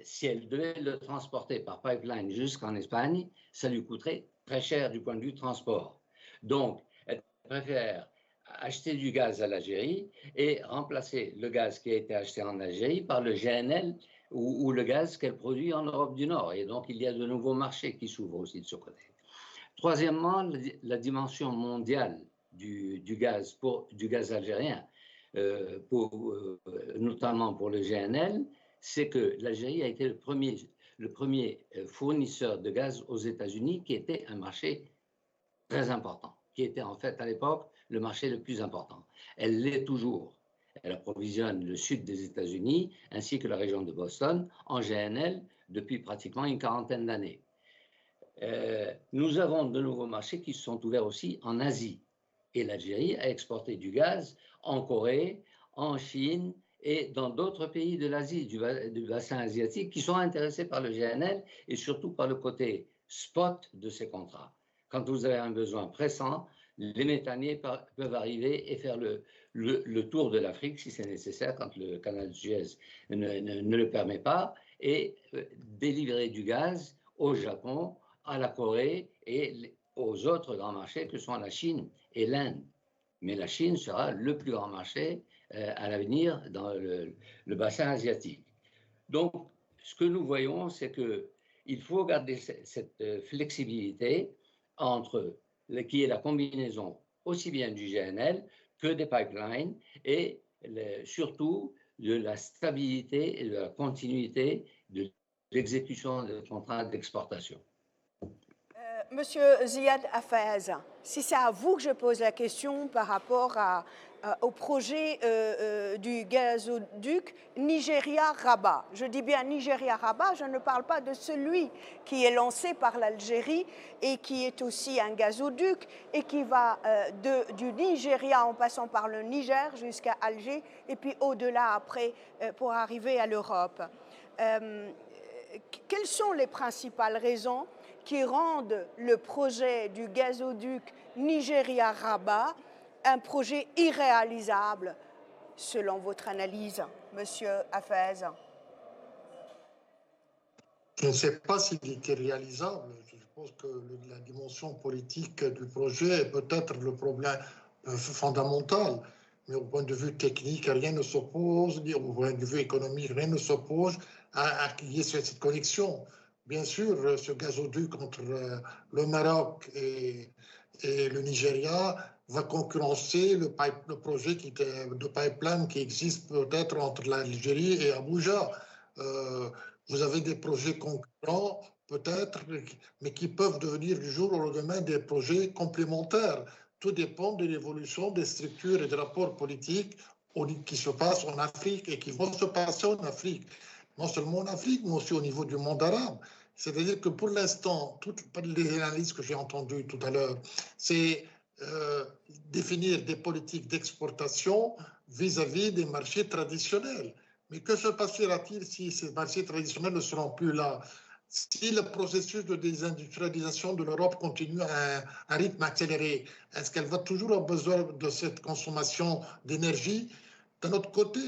si elle devait le transporter par pipeline jusqu'en Espagne, ça lui coûterait très cher du point de vue transport. Donc, elle préfère acheter du gaz à l'Algérie et remplacer le gaz qui a été acheté en Algérie par le GNL ou le gaz qu'elle produit en Europe du Nord. Et donc, il y a de nouveaux marchés qui s'ouvrent aussi de ce côté. Troisièmement, la dimension mondiale du gaz algérien. notamment pour le GNL, c'est que l'Algérie a été le premier fournisseur de gaz aux États-Unis, qui était un marché très important, qui était en fait à l'époque le marché le plus important. Elle l'est toujours. Elle approvisionne le sud des États-Unis ainsi que la région de Boston en GNL depuis pratiquement une quarantaine d'années. Nous avons de nouveaux marchés qui se sont ouverts aussi en Asie. Et l'Algérie a exporté du gaz en Corée, en Chine et dans d'autres pays de l'Asie, du bassin asiatique, qui sont intéressés par le GNL et surtout par le côté spot de ces contrats. Quand vous avez un besoin pressant, les méthaniers peuvent arriver et faire le tour de l'Afrique si c'est nécessaire, quand le canal de Suez ne le permet pas, et délivrer du gaz au Japon, à la Corée et aux autres grands marchés que sont la Chine et l'Inde. Mais la Chine sera le plus grand marché à l'avenir dans le bassin asiatique. Donc, ce que nous voyons, c'est qu'il faut garder cette flexibilité entre qui est la combinaison aussi bien du GNL que des pipelines et surtout de la stabilité et de la continuité de l'exécution des contrats d'exportation. Monsieur Ziad Hafez, si c'est à vous que je pose la question par rapport au projet du gazoduc Nigeria-Rabat. Je dis bien Nigeria-Rabat, je ne parle pas de celui qui est lancé par l'Algérie et qui est aussi un gazoduc et qui va du Nigeria en passant par le Niger jusqu'à Alger et puis au-delà après pour arriver à l'Europe. Quelles sont les principales raisons qui rendent le projet du gazoduc Nigeria-Rabat un projet irréalisable, selon votre analyse, Monsieur Hafez? Je ne sais pas s'il était réalisable. Je pense que la dimension politique du projet est peut-être le problème fondamental. Mais au point de vue technique, rien ne s'oppose, ni au point de vue économique, rien ne s'oppose à qu'il y ait cette connexion. Bien sûr, ce gazoduc entre le Maroc et le Nigeria va concurrencer le projet de pipeline qui existe peut-être entre l'Algérie et Abuja. Vous avez des projets concurrents, peut-être, mais qui peuvent devenir du jour au lendemain des projets complémentaires. Tout dépend de l'évolution des structures et des rapports politiques qui se passent en Afrique et qui vont se passer en Afrique. Non seulement en Afrique, mais aussi au niveau du monde arabe. C'est-à-dire que pour l'instant, toutes les analyses que j'ai entendues tout à l'heure, c'est définir des politiques d'exportation vis-à-vis des marchés traditionnels. Mais que se passera-t-il si ces marchés traditionnels ne seront plus là? Si le processus de désindustrialisation de l'Europe continue à un rythme accéléré, est-ce qu'elle va toujours avoir besoin de cette consommation d'énergie? D'un autre côté,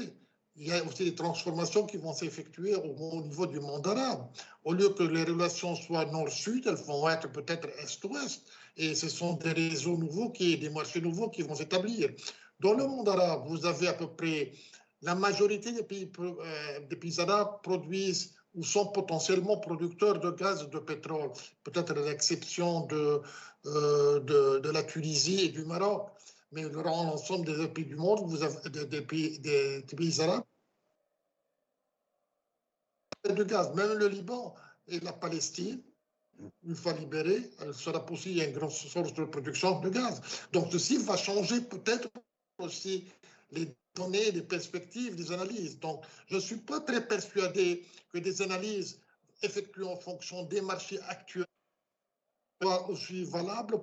il y a aussi des transformations qui vont s'effectuer au niveau du monde arabe. Au lieu que les relations soient nord-sud, elles vont être peut-être est-ouest. Et ce sont des réseaux nouveaux, des marchés nouveaux qui vont s'établir. Dans le monde arabe, vous avez à peu près la majorité des pays arabes produisent ou sont potentiellement producteurs de gaz et de pétrole, peut-être à l'exception de la Tunisie et du Maroc. Mais dans l'ensemble des pays du monde, vous avez des pays arabes de gaz. Même le Liban et la Palestine, une fois libérée, elle sera possible une grande source de production de gaz. Donc ceci va changer peut-être aussi les données, les perspectives, les analyses. Donc je ne suis pas très persuadé que des analyses effectuées en fonction des marchés actuels soit aussi valable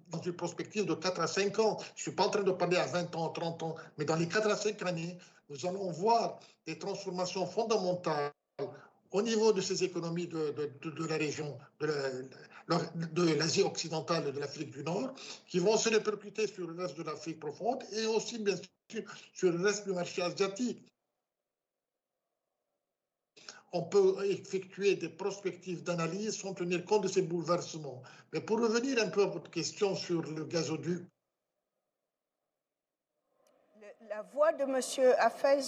dans une perspective de 4 à 5 ans. Je ne suis pas en train de parler à 20 ans, 30 ans, mais dans les 4 à 5 années, nous allons voir des transformations fondamentales au niveau de ces économies de la région, de l'Asie occidentale et de l'Afrique du Nord, qui vont se répercuter sur le reste de l'Afrique profonde et aussi, bien sûr, sur le reste du marché asiatique. On peut effectuer des prospectives d'analyse sans tenir compte de ces bouleversements. Mais pour revenir un peu à votre question sur le gazoduc. La voix de M. Hafez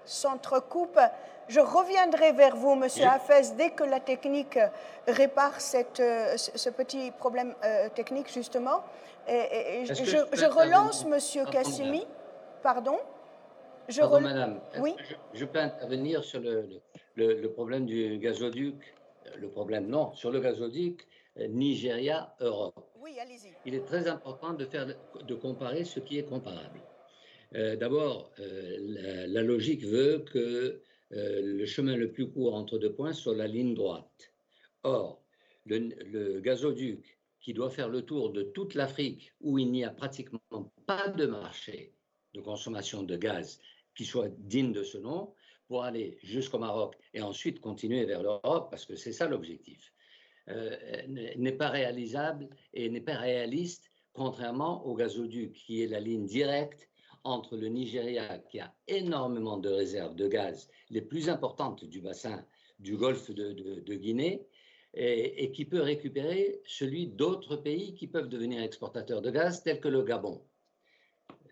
s'entrecoupe. Je reviendrai vers vous, M. Hafez, dès que la technique répare ce petit problème technique, justement. Je relance M. Kassimi. Pardon? Pardon, madame, Oui, je peux intervenir sur le problème du gazoduc? Le problème, non, sur le gazoduc Nigeria-Europe. oui, allez-y. Il est très important de comparer ce qui est comparable. D'abord, la logique veut que le chemin le plus court entre deux points soit la ligne droite. Or, le gazoduc qui doit faire le tour de toute l'Afrique où il n'y a pratiquement pas de marché de consommation de gaz qui soit digne de ce nom, pour aller jusqu'au Maroc et ensuite continuer vers l'Europe, parce que c'est ça l'objectif, n'est pas réalisable et n'est pas réaliste, contrairement au gazoduc qui est la ligne directe entre le Nigeria, qui a énormément de réserves de gaz, les plus importantes du bassin du golfe de Guinée, et qui peut récupérer celui d'autres pays qui peuvent devenir exportateurs de gaz, tels que le Gabon.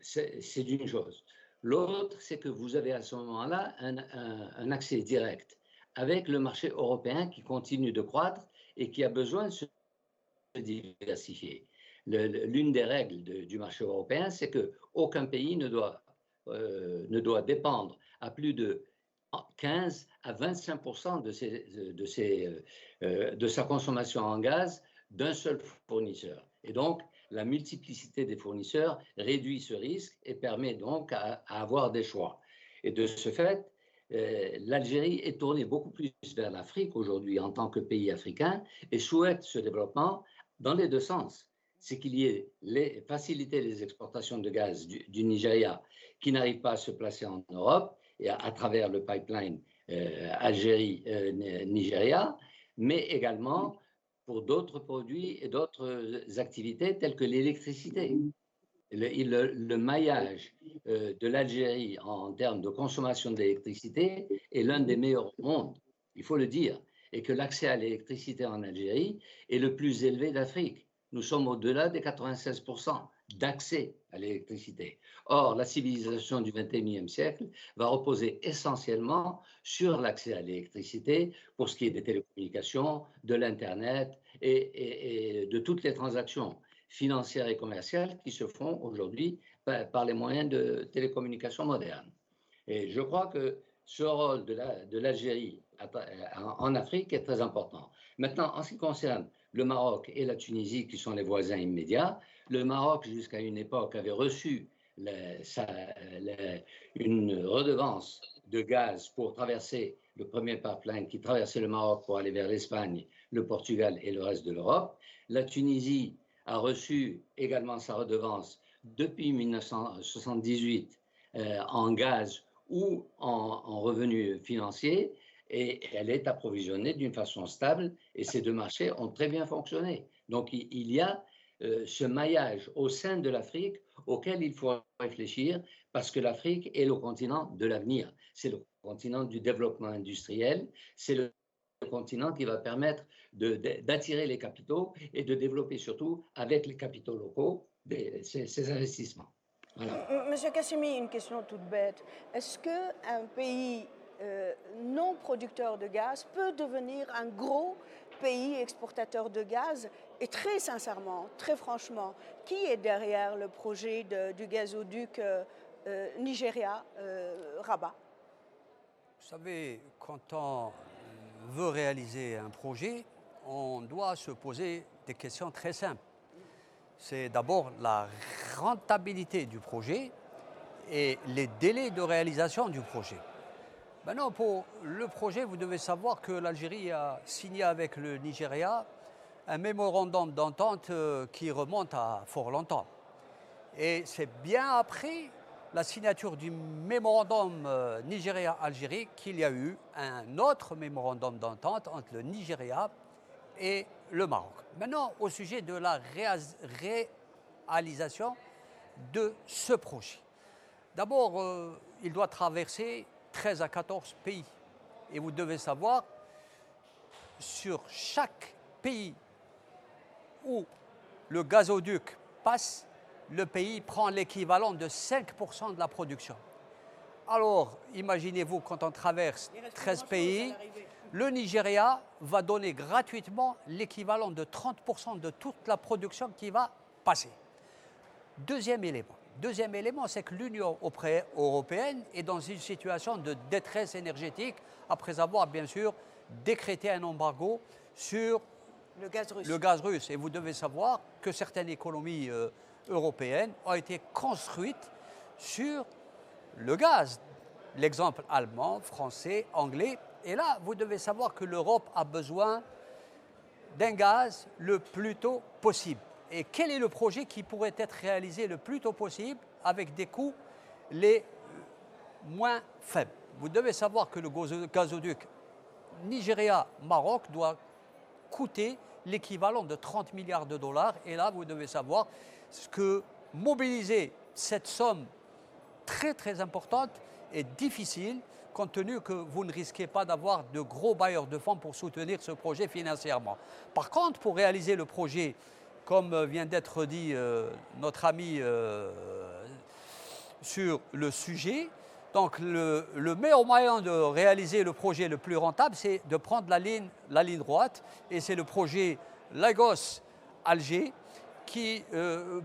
C'est d'une chose. L'autre, c'est que vous avez à ce moment-là un accès direct avec le marché européen qui continue de croître et qui a besoin de se diversifier. L'une des règles du marché européen, c'est qu'aucun pays ne doit dépendre à plus de 15 à 25% de sa consommation en gaz d'un seul fournisseur. Et donc, la multiplicité des fournisseurs réduit ce risque et permet donc à avoir des choix. Et de ce fait, l'Algérie est tournée beaucoup plus vers l'Afrique aujourd'hui en tant que pays africain et souhaite ce développement dans les deux sens. C'est qu'il y ait faciliter les exportations de gaz du Nigeria qui n'arrivent pas à se placer en Europe et à travers le pipeline Algérie-Nigeria, mais également pour d'autres produits et d'autres activités telles que l'électricité. Le maillage de l'Algérie en termes de consommation d'électricité est l'un des meilleurs au monde, il faut le dire, et que l'accès à l'électricité en Algérie est le plus élevé d'Afrique. Nous sommes au-delà des 96% d'accès à l'électricité. Or, la civilisation du XXIe siècle va reposer essentiellement sur l'accès à l'électricité pour ce qui est des télécommunications, de l'Internet et de toutes les transactions financières et commerciales qui se font aujourd'hui par les moyens de télécommunications modernes. Et je crois que ce rôle de l'Algérie en Afrique est très important. Maintenant, en ce qui concerne le Maroc et la Tunisie, qui sont les voisins immédiats, le Maroc, jusqu'à une époque, avait reçu une redevance de gaz pour traverser le premier pipeline qui traversait le Maroc pour aller vers l'Espagne, le Portugal et le reste de l'Europe. La Tunisie a reçu également sa redevance depuis 1978 en gaz ou en revenus financiers, et elle est approvisionnée d'une façon stable, et ces deux marchés ont très bien fonctionné. Donc il y a ce maillage au sein de l'Afrique auquel il faut réfléchir, parce que l'Afrique est le continent de l'avenir, c'est le continent du développement industriel, c'est le continent qui va permettre d'attirer les capitaux et de développer surtout avec les capitaux locaux ces investissements. Voilà. Monsieur Kassimi, une question toute bête. Est-ce qu'un pays non producteur de gaz peut devenir un gros pays exportateur de gaz? Et très sincèrement, très franchement, qui est derrière le projet du gazoduc Nigeria-Rabat? Vous savez, quand on veut réaliser un projet, on doit se poser des questions très simples. C'est d'abord la rentabilité du projet et les délais de réalisation du projet. Maintenant, pour le projet, vous devez savoir que l'Algérie a signé avec le Nigeria un mémorandum d'entente qui remonte à fort longtemps. Et c'est bien après la signature du mémorandum Nigeria-Algérie qu'il y a eu un autre mémorandum d'entente entre le Nigeria et le Maroc. Maintenant, au sujet de la réalisation de ce projet. D'abord, il doit traverser 13 à 14 pays. Et vous devez savoir, sur chaque pays où le gazoduc passe, le pays prend l'équivalent de 5% de la production. Alors, imaginez-vous, quand on traverse 13 pays, le Nigeria va donner gratuitement l'équivalent de 30% de toute la production qui va passer. Deuxième élément, Deuxième élément, c'est que l'Union européenne est dans une situation de détresse énergétique après avoir, bien sûr, décrété un embargo sur le gaz russe. Et vous devez savoir que certaines économies européennes ont été construites sur le gaz. L'exemple allemand, français, anglais. Et là, vous devez savoir que l'Europe a besoin d'un gaz le plus tôt possible. Et quel est le projet qui pourrait être réalisé le plus tôt possible avec des coûts les moins faibles? Vous devez savoir que le gazoduc Nigeria-Maroc doit coûter l'équivalent de 30 milliards de dollars. Et là, vous devez savoir que mobiliser cette somme très très importante est difficile compte tenu que vous ne risquez pas d'avoir de gros bailleurs de fonds pour soutenir ce projet financièrement. Par contre, pour réaliser le projet, comme vient d'être dit notre ami sur le sujet, donc le meilleur moyen de réaliser le projet le plus rentable, c'est de prendre la ligne droite, et c'est le projet Lagos-Alger qui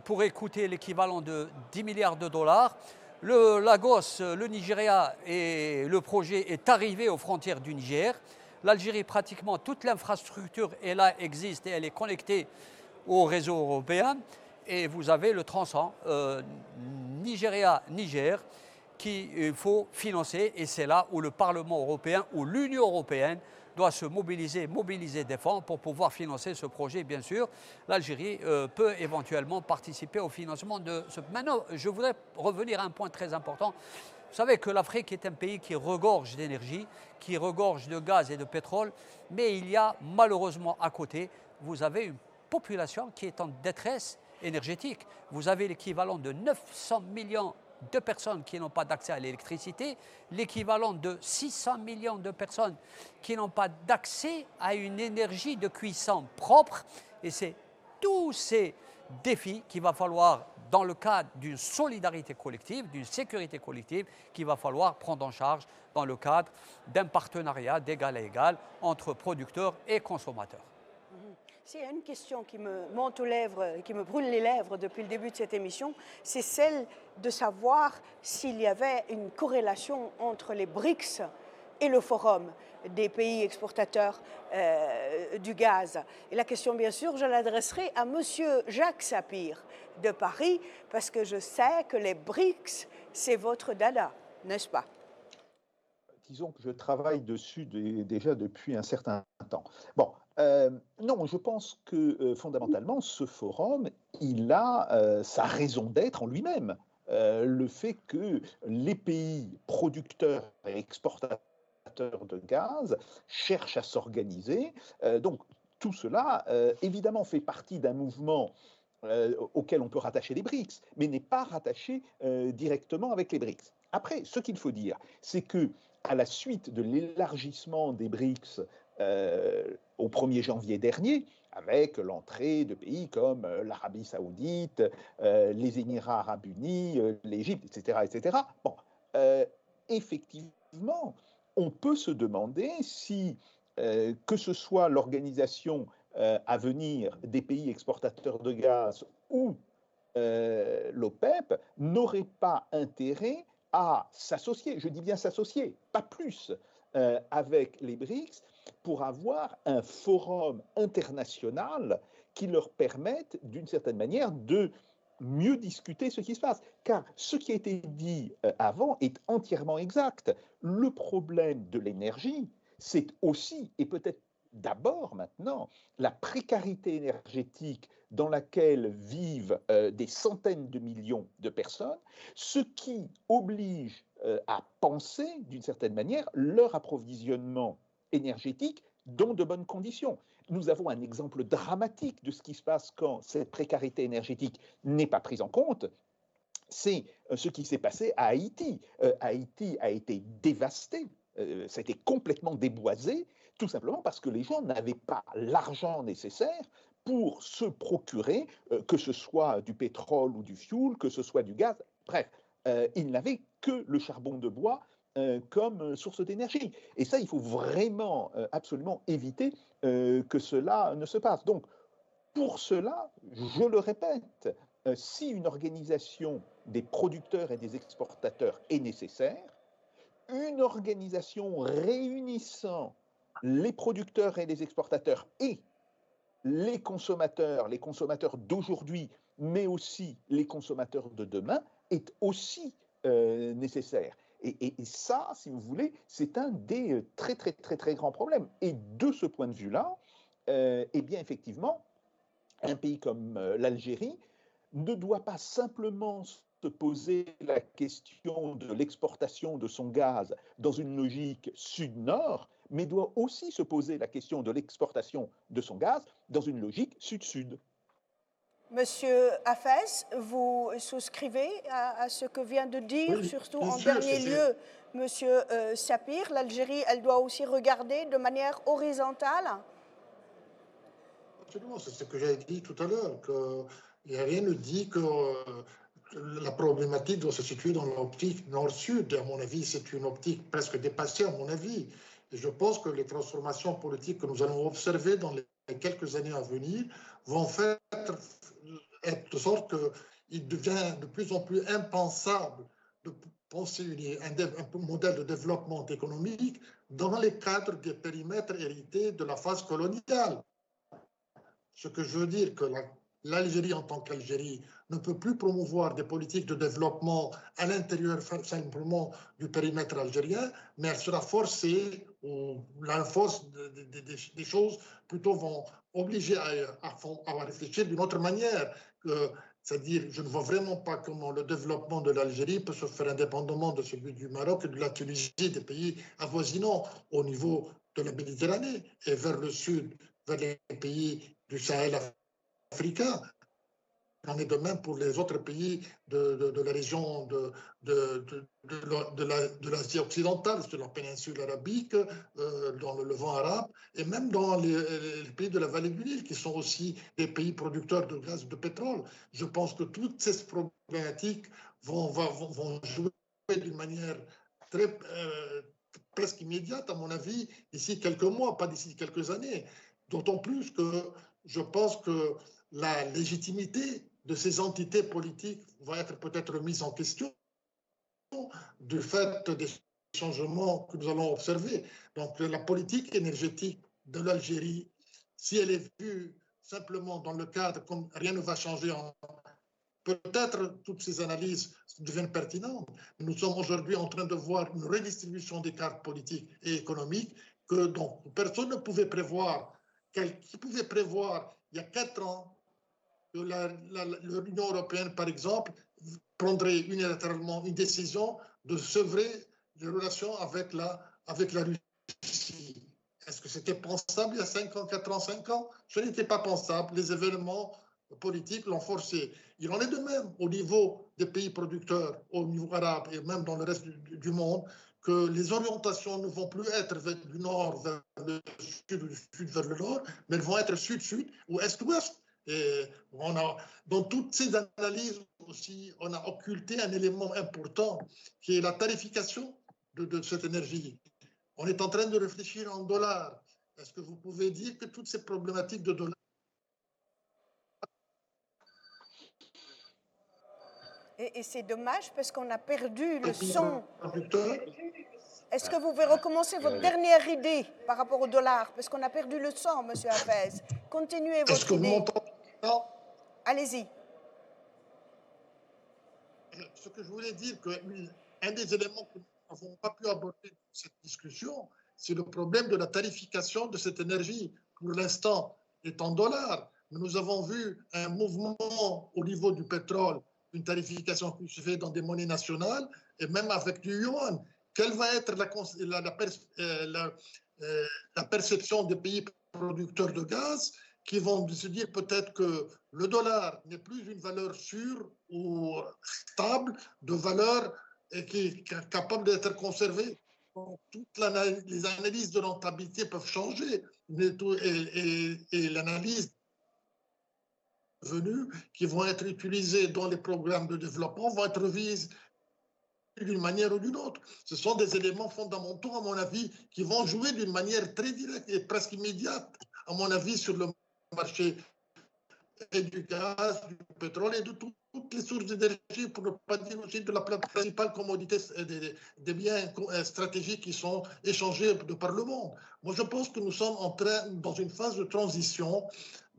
pourrait coûter l'équivalent de 10 milliards de dollars. Le Lagos, le Nigeria, et le projet est arrivé aux frontières du Niger. L'Algérie, pratiquement toute l'infrastructure existe et elle est connectée au réseau européen. Et vous avez le tronçon Nigeria-Niger qu'il faut financer. Et c'est là où le Parlement européen, ou l'Union européenne, doit se mobiliser des fonds pour pouvoir financer ce projet, bien sûr. L'Algérie peut éventuellement participer au financement de ce... Maintenant, je voudrais revenir à un point très important. Vous savez que l'Afrique est un pays qui regorge d'énergie, qui regorge de gaz et de pétrole, mais il y a malheureusement à côté, vous avez une population qui est en détresse énergétique. Vous avez l'équivalent de 900 millions de personnes qui n'ont pas d'accès à l'électricité, l'équivalent de 600 millions de personnes qui n'ont pas d'accès à une énergie de cuisson propre. Et c'est tous ces défis qu'il va falloir, dans le cadre d'une solidarité collective, d'une sécurité collective, qu'il va falloir prendre en charge dans le cadre d'un partenariat d'égal à égal entre producteurs et consommateurs. S'il y a une question qui me monte aux lèvres, qui me brûle les lèvres depuis le début de cette émission, c'est celle de savoir s'il y avait une corrélation entre les BRICS et le Forum des pays exportateurs du gaz. Et la question, bien sûr, je l'adresserai à Monsieur Jacques Sapir de Paris, parce que je sais que les BRICS, c'est votre dada, n'est-ce pas? Disons que je travaille dessus déjà depuis un certain temps. Bon, non, je pense que fondamentalement, ce forum, il a sa raison d'être en lui-même. Le fait que les pays producteurs et exportateurs de gaz cherchent à s'organiser. Donc, tout cela, évidemment, fait partie d'un mouvement auquel on peut rattacher les BRICS, mais n'est pas rattaché directement avec les BRICS. Après, ce qu'il faut dire, c'est que à la suite de l'élargissement des BRICS au 1er janvier dernier, avec l'entrée de pays comme l'Arabie saoudite, les Émirats arabes unis, l'Égypte, etc., bon, effectivement, on peut se demander si, que ce soit l'organisation à venir des pays exportateurs de gaz ou l'OPEP, n'aurait pas intérêt à s'associer, je dis bien s'associer, pas plus, avec les BRICS pour avoir un forum international qui leur permette, d'une certaine manière, de mieux discuter ce qui se passe. Car ce qui a été dit avant est entièrement exact. Le problème de l'énergie, c'est aussi, et peut-être d'abord maintenant, la précarité énergétique dans laquelle vivent des centaines de millions de personnes, ce qui oblige à penser, d'une certaine manière, leur approvisionnement énergétique dans de bonnes conditions. Nous avons un exemple dramatique de ce qui se passe quand cette précarité énergétique n'est pas prise en compte. C'est ce qui s'est passé à Haïti. Haïti a été dévasté, ça a été complètement déboisé, tout simplement parce que les gens n'avaient pas l'argent nécessaire pour se procurer, que ce soit du pétrole ou du fioul, que ce soit du gaz, bref, ils n'avaient que le charbon de bois comme source d'énergie. Et ça, il faut vraiment, absolument éviter que cela ne se passe. Donc, pour cela, je le répète, si une organisation des producteurs et des exportateurs est nécessaire, une organisation réunissant les producteurs et les exportateurs et les consommateurs d'aujourd'hui, mais aussi les consommateurs de demain, est aussi nécessaire. Et ça, si vous voulez, c'est un des très, très, très, très grands problèmes. Et de ce point de vue-là, eh bien, effectivement, un pays comme l'Algérie ne doit pas simplement se poser la question de l'exportation de son gaz dans une logique sud-nord, mais doit aussi se poser la question de l'exportation de son gaz dans une logique sud-sud. Monsieur Hafez, vous souscrivez à ce que vient de dire, Oui, surtout bien en sûr, dernier lieu, Monsieur Sapir, l'Algérie, elle doit aussi regarder de manière horizontale? Absolument, c'est ce que j'ai dit tout à l'heure, qu'il n'y a rien ne dit que la problématique doit se situer dans l'optique nord-sud. À mon avis, c'est une optique presque dépassée, à mon avis. Et je pense que les transformations politiques que nous allons observer dans les quelques années à venir vont faire être de sorte qu'il devient de plus en plus impensable de penser un modèle de développement économique dans les cadres des périmètres hérités de la phase coloniale. Ce que je veux dire, que l'Algérie en tant qu'Algérie ne peut plus promouvoir des politiques de développement à l'intérieur simplement du périmètre algérien, mais elle sera forcée, ou la force des choses plutôt vont obliger à réfléchir d'une autre manière. C'est-à-dire, je ne vois vraiment pas comment le développement de l'Algérie peut se faire indépendamment de celui du Maroc et de la Tunisie, des pays avoisinants au niveau de la Méditerranée et vers le sud, vers les pays du Sahel africain. Il en est de même pour les autres pays de la région de l'Asie occidentale, sur la péninsule arabique, dans le Levant arabe, et même dans les pays de la vallée du Nil, qui sont aussi des pays producteurs de gaz et de pétrole. Je pense que toutes ces problématiques vont jouer d'une manière très, presque immédiate, à mon avis, d'ici quelques mois, pas d'ici quelques années. D'autant plus que je pense que la légitimité de ces entités politiques va être peut-être mise en question du fait des changements que nous allons observer. Donc la politique énergétique de l'Algérie, si elle est vue simplement dans le cadre comme rien ne va changer, peut-être toutes ces analyses deviennent pertinentes. Nous sommes aujourd'hui en train de voir une redistribution des cartes politiques et économiques que donc, personne ne pouvait prévoir. Qui pouvait prévoir il y a 4 ans que l'Union européenne, par exemple, prendrait unilatéralement une décision de sevrer les relations avec la Russie. Est-ce que c'était pensable il y a 5 ans, 4 ans, 5 ans? Ce n'était pas pensable. Les événements politiques l'ont forcé. Il en est de même au niveau des pays producteurs, au niveau arabe et même dans le reste du monde, que les orientations ne vont plus être du nord vers le sud ou du sud vers le nord, mais elles vont être sud-sud ou est-ouest. Et dans toutes ces analyses aussi, on a occulté un élément important qui est la tarification de cette énergie. On est en train de réfléchir en dollars. Est-ce que vous pouvez dire que toutes ces problématiques de dollars... Et c'est dommage parce qu'on a perdu le son. Est-ce que vous pouvez recommencer votre dernière idée par rapport au dollar? Parce qu'on a perdu le son, Monsieur Hafez. Continuez votre idée. Allez-y. Ce que je voulais dire, qu'un des éléments que nous n'avons pas pu aborder dans cette discussion, c'est le problème de la tarification de cette énergie. Pour l'instant, est en dollars. Nous avons vu un mouvement au niveau du pétrole, une tarification qui se fait dans des monnaies nationales et même avec du yuan. Quelle va être la perception des pays producteurs de gaz qui vont se dire peut-être que le dollar n'est plus une valeur sûre ou stable, de valeur et qui est capable d'être conservée. Toutes les analyses de rentabilité peuvent changer et l'analyse de revenus qui vont être utilisés dans les programmes de développement vont être revises d'une manière ou d'une autre. Ce sont des éléments fondamentaux, à mon avis, qui vont jouer d'une manière très directe et presque immédiate, à mon avis, sur le marché et du gaz, du pétrole et de toutes les sources d'énergie, pour ne pas dire aussi de la principale commodité des biens stratégiques qui sont échangés de par le monde. Moi, je pense que nous sommes dans une phase de transition,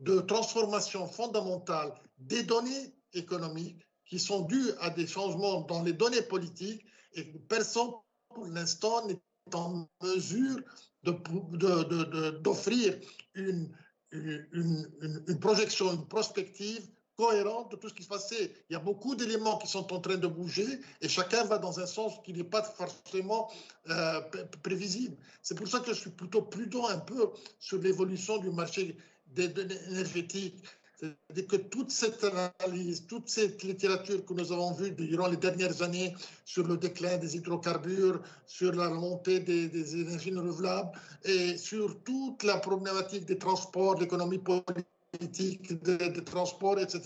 de transformation fondamentale des données économiques qui sont dues à des changements dans les données politiques, et personne, pour l'instant, n'est en mesure d'offrir une projection, une prospective cohérente de tout ce qui se passait. Il y a beaucoup d'éléments qui sont en train de bouger et chacun va dans un sens qui n'est pas forcément prévisible. C'est pour ça que je suis plutôt prudent un peu sur l'évolution du marché énergétique. C'est-à-dire que toute cette analyse, toute cette littérature que nous avons vue durant les dernières années sur le déclin des hydrocarbures, sur la montée des énergies renouvelables et sur toute la problématique des transports, de l'économie politique, des transports, etc.,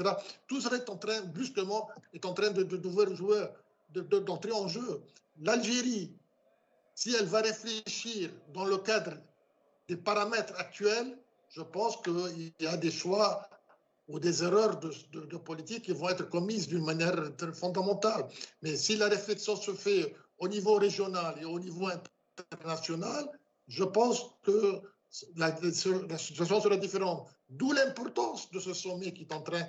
tout cela est en train, brusquement, est en train d'entrer en jeu. L'Algérie, si elle va réfléchir dans le cadre des paramètres actuels, je pense qu'il y a des choix ou des erreurs de politique qui vont être commises d'une manière fondamentale. Mais si la réflexion se fait au niveau régional et au niveau international, je pense que la situation sera différente. D'où l'importance de ce sommet qui est en train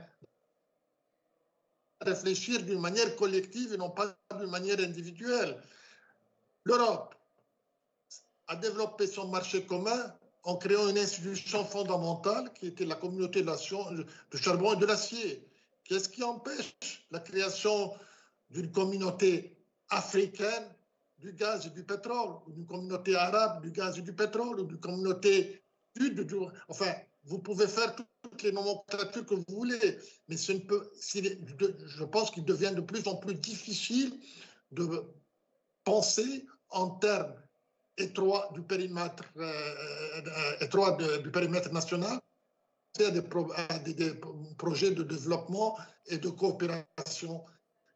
de réfléchir d'une manière collective et non pas d'une manière individuelle. L'Europe a développé son marché commun en créant une institution fondamentale qui était la communauté de charbon et de l'acier. Qu'est-ce qui empêche la création d'une communauté africaine du gaz et du pétrole, ou d'une communauté arabe du gaz et du pétrole, ou d'une communauté sud enfin, vous pouvez faire toutes les nomenclatures que vous voulez, mais je pense qu'il devient de plus en plus difficile de penser en termes étroit du périmètre national, à des projets de développement et de coopération.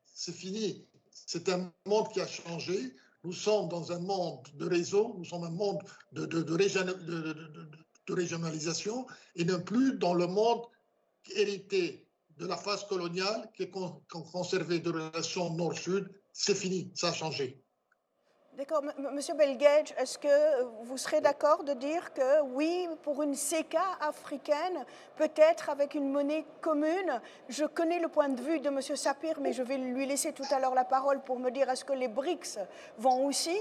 C'est fini. C'est un monde qui a changé. Nous sommes dans un monde de réseau, nous sommes un monde de régionalisation et non plus dans le monde hérité de la phase coloniale qui est conservé de relations nord-sud. C'est fini, ça a changé. D'accord. Monsieur Belgedj, est-ce que vous serez d'accord de dire que oui, pour une CECA africaine, peut-être avec une monnaie commune? Je connais le point de vue de Monsieur Sapir, mais je vais lui laisser tout à l'heure la parole pour me dire est-ce que les BRICS vont aussi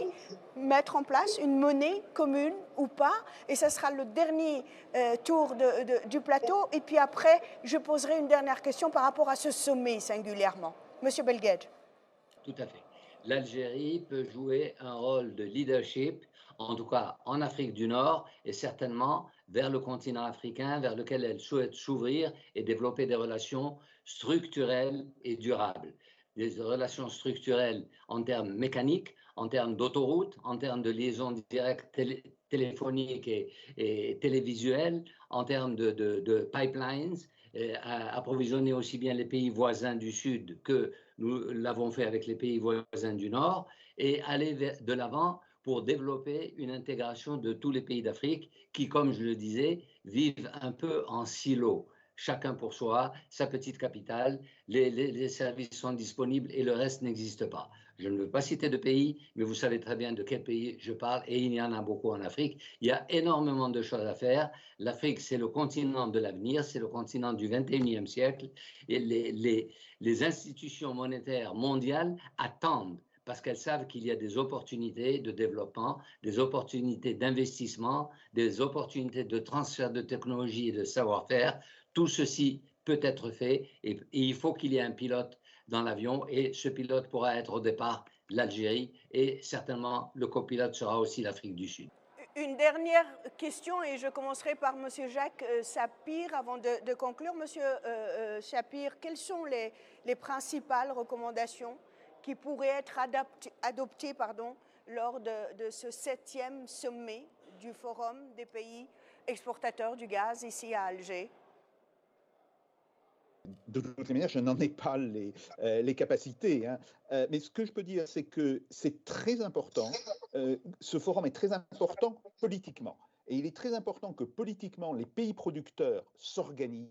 mettre en place une monnaie commune ou pas? Et ça sera le dernier tour du plateau. Et puis après, je poserai une dernière question par rapport à ce sommet singulièrement. Monsieur Belgedj. Tout à fait. L'Algérie peut jouer un rôle de leadership, en tout cas en Afrique du Nord et certainement vers le continent africain vers lequel elle souhaite s'ouvrir et développer des relations structurelles et durables. Des relations structurelles en termes mécaniques, en termes d'autoroutes, en termes de liaisons directes téléphoniques et télévisuelles, en termes de pipelines, approvisionner aussi bien les pays voisins du Sud que nous l'avons fait avec les pays voisins du Nord, et aller de l'avant pour développer une intégration de tous les pays d'Afrique qui, comme je le disais, vivent un peu en silo. Chacun pour soi, sa petite capitale, les services sont disponibles et le reste n'existe pas. Je ne veux pas citer de pays, mais vous savez très bien de quel pays je parle et il y en a beaucoup en Afrique. Il y a énormément de choses à faire. L'Afrique, c'est le continent de l'avenir, c'est le continent du 21e siècle et les institutions monétaires mondiales attendent parce qu'elles savent qu'il y a des opportunités de développement, des opportunités d'investissement, des opportunités de transfert de technologie et de savoir-faire. Tout ceci peut être fait et il faut qu'il y ait un pilote dans l'avion et ce pilote pourra être au départ l'Algérie et certainement le copilote sera aussi l'Afrique du Sud. Une dernière question et je commencerai par Monsieur Jacques Sapir avant de conclure. Monsieur Sapir, quelles sont les principales recommandations qui pourraient être adoptées lors de ce 7e sommet du Forum des pays exportateurs du gaz ici à Alger? De toutes les manières, je n'en ai pas les capacités. Hein. Mais ce que je peux dire, c'est que c'est très important. Ce forum est très important politiquement. Et il est très important que politiquement, les pays producteurs s'organisent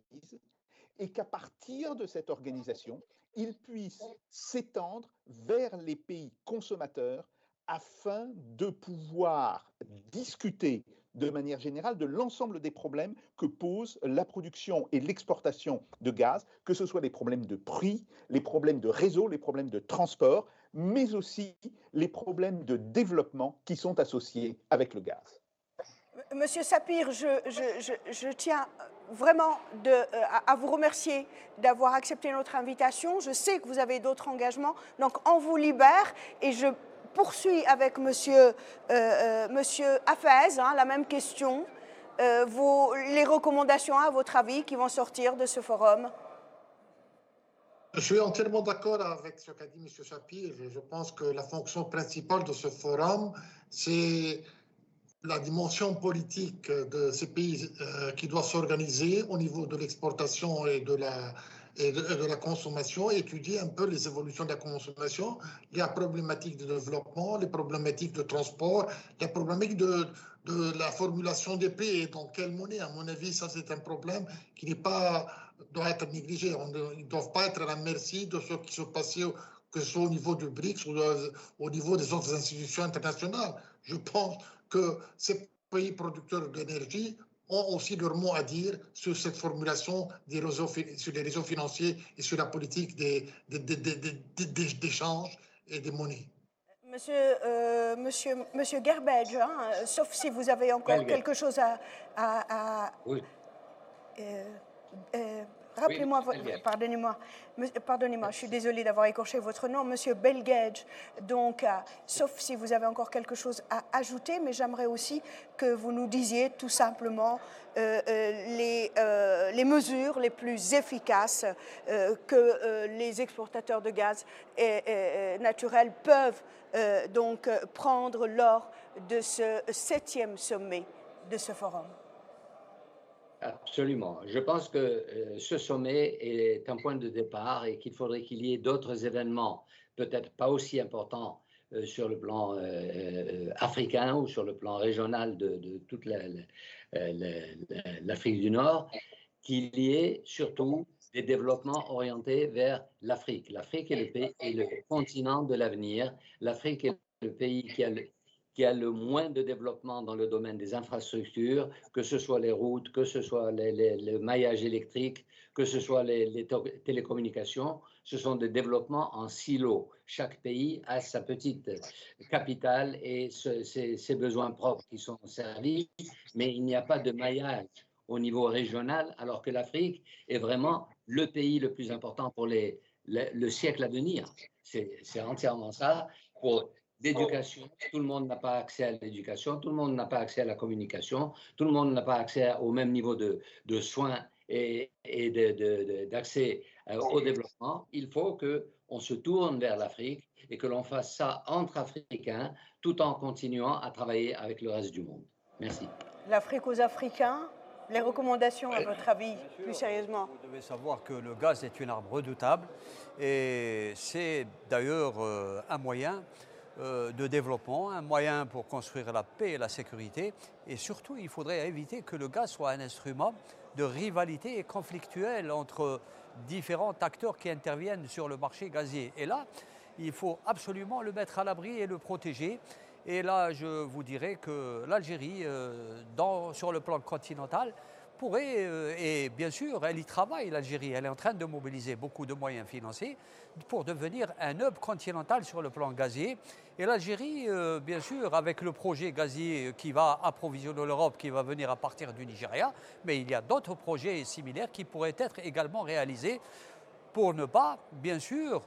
et qu'à partir de cette organisation, il puisse s'étendre vers les pays consommateurs afin de pouvoir discuter de manière générale de l'ensemble des problèmes que pose la production et l'exportation de gaz, que ce soit les problèmes de prix, les problèmes de réseau, les problèmes de transport, mais aussi les problèmes de développement qui sont associés avec le gaz. Monsieur Sapir, je tiens vraiment à vous remercier d'avoir accepté notre invitation. Je sais que vous avez d'autres engagements, donc on vous libère et je poursuis avec monsieur Hafez, la même question. Les recommandations, à votre avis, qui vont sortir de ce forum? Je suis entièrement d'accord avec ce qu'a dit M. Sapir. Je pense que la fonction principale de ce forum, c'est la dimension politique de ces pays qui doit s'organiser au niveau de l'exportation et de la consommation, étudier un peu les évolutions de la consommation, les problématiques de développement, les problématiques de transport, les problématiques de la formulation des prix et dans quelle monnaie. À mon avis, ça c'est un problème qui doit être négligé. Ils ne doivent pas être à la merci de ce qui se passait, que ce soit au niveau du BRICS ou au niveau des autres institutions internationales. Je pense que ces pays producteurs d'énergie ont aussi leur mot à dire sur cette formulation sur les réseaux financiers et sur la politique d'échange et des monnaies. Monsieur Gerbedge, sauf si vous avez encore quelque chose à oui. Rappelez-moi, oui, pardonnez-moi, je suis désolée d'avoir écorché votre nom, Monsieur Belgedge. Donc, sauf si vous avez encore quelque chose à ajouter, mais j'aimerais aussi que vous nous disiez tout simplement les mesures les plus efficaces que les exportateurs de gaz naturel peuvent donc prendre lors de ce 7e sommet de ce forum. Absolument. Je pense que ce sommet est un point de départ et qu'il faudrait qu'il y ait d'autres événements, peut-être pas aussi importants sur le plan africain ou sur le plan régional de toute l'Afrique du Nord, qu'il y ait surtout des développements orientés vers l'Afrique. L'Afrique est le continent de l'avenir. L'Afrique est le pays qui a le moins de développement dans le domaine des infrastructures, que ce soit les routes, que ce soit le maillage électrique, que ce soit les télécommunications. Ce sont des développements en silo. Chaque pays a sa petite capitale et ses besoins propres qui sont servis, mais il n'y a pas de maillage au niveau régional, alors que l'Afrique est vraiment le pays le plus important pour le siècle à venir. C'est entièrement ça. Pour d'éducation, tout le monde n'a pas accès à l'éducation, tout le monde n'a pas accès à la communication, tout le monde n'a pas accès au même niveau de soins et d'accès au développement. Il faut qu'on se tourne vers l'Afrique et que l'on fasse ça entre Africains tout en continuant à travailler avec le reste du monde. Merci. L'Afrique aux Africains, les recommandations à votre avis, plus sérieusement? Vous devez savoir que le gaz est une arme redoutable et c'est d'ailleurs un moyen de développement, un moyen pour construire la paix et la sécurité. Et surtout, il faudrait éviter que le gaz soit un instrument de rivalité et conflictuel entre différents acteurs qui interviennent sur le marché gazier. Et là, il faut absolument le mettre à l'abri et le protéger. Et là, je vous dirais que l'Algérie, sur le plan continental, pourrait, et bien sûr, elle y travaille, l'Algérie, elle est en train de mobiliser beaucoup de moyens financiers pour devenir un hub continental sur le plan gazier. Et l'Algérie, bien sûr, avec le projet gazier qui va approvisionner l'Europe, qui va venir à partir du Nigeria, mais il y a d'autres projets similaires qui pourraient être également réalisés pour ne pas, bien sûr,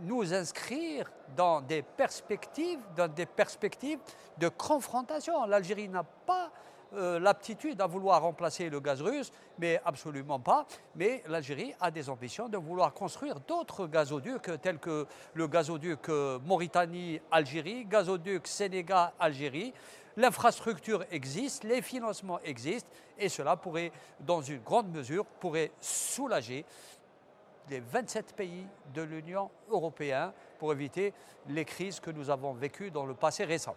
nous inscrire dans des perspectives de confrontation. L'Algérie n'a pas l'aptitude à vouloir remplacer le gaz russe, mais absolument pas. Mais l'Algérie a des ambitions de vouloir construire d'autres gazoducs, tels que le gazoduc Mauritanie-Algérie, gazoduc Sénégal-Algérie. L'infrastructure existe, les financements existent, et cela pourrait, dans une grande mesure, soulager les 27 pays de l'Union européenne pour éviter les crises que nous avons vécues dans le passé récent.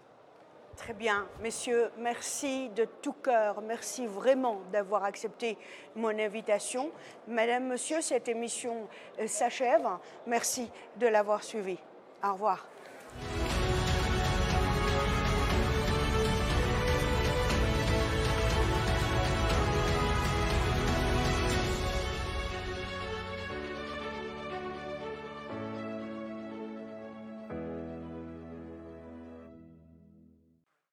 Très bien. Messieurs, merci de tout cœur. Merci vraiment d'avoir accepté mon invitation. Madame, monsieur, cette émission s'achève. Merci de l'avoir suivie. Au revoir.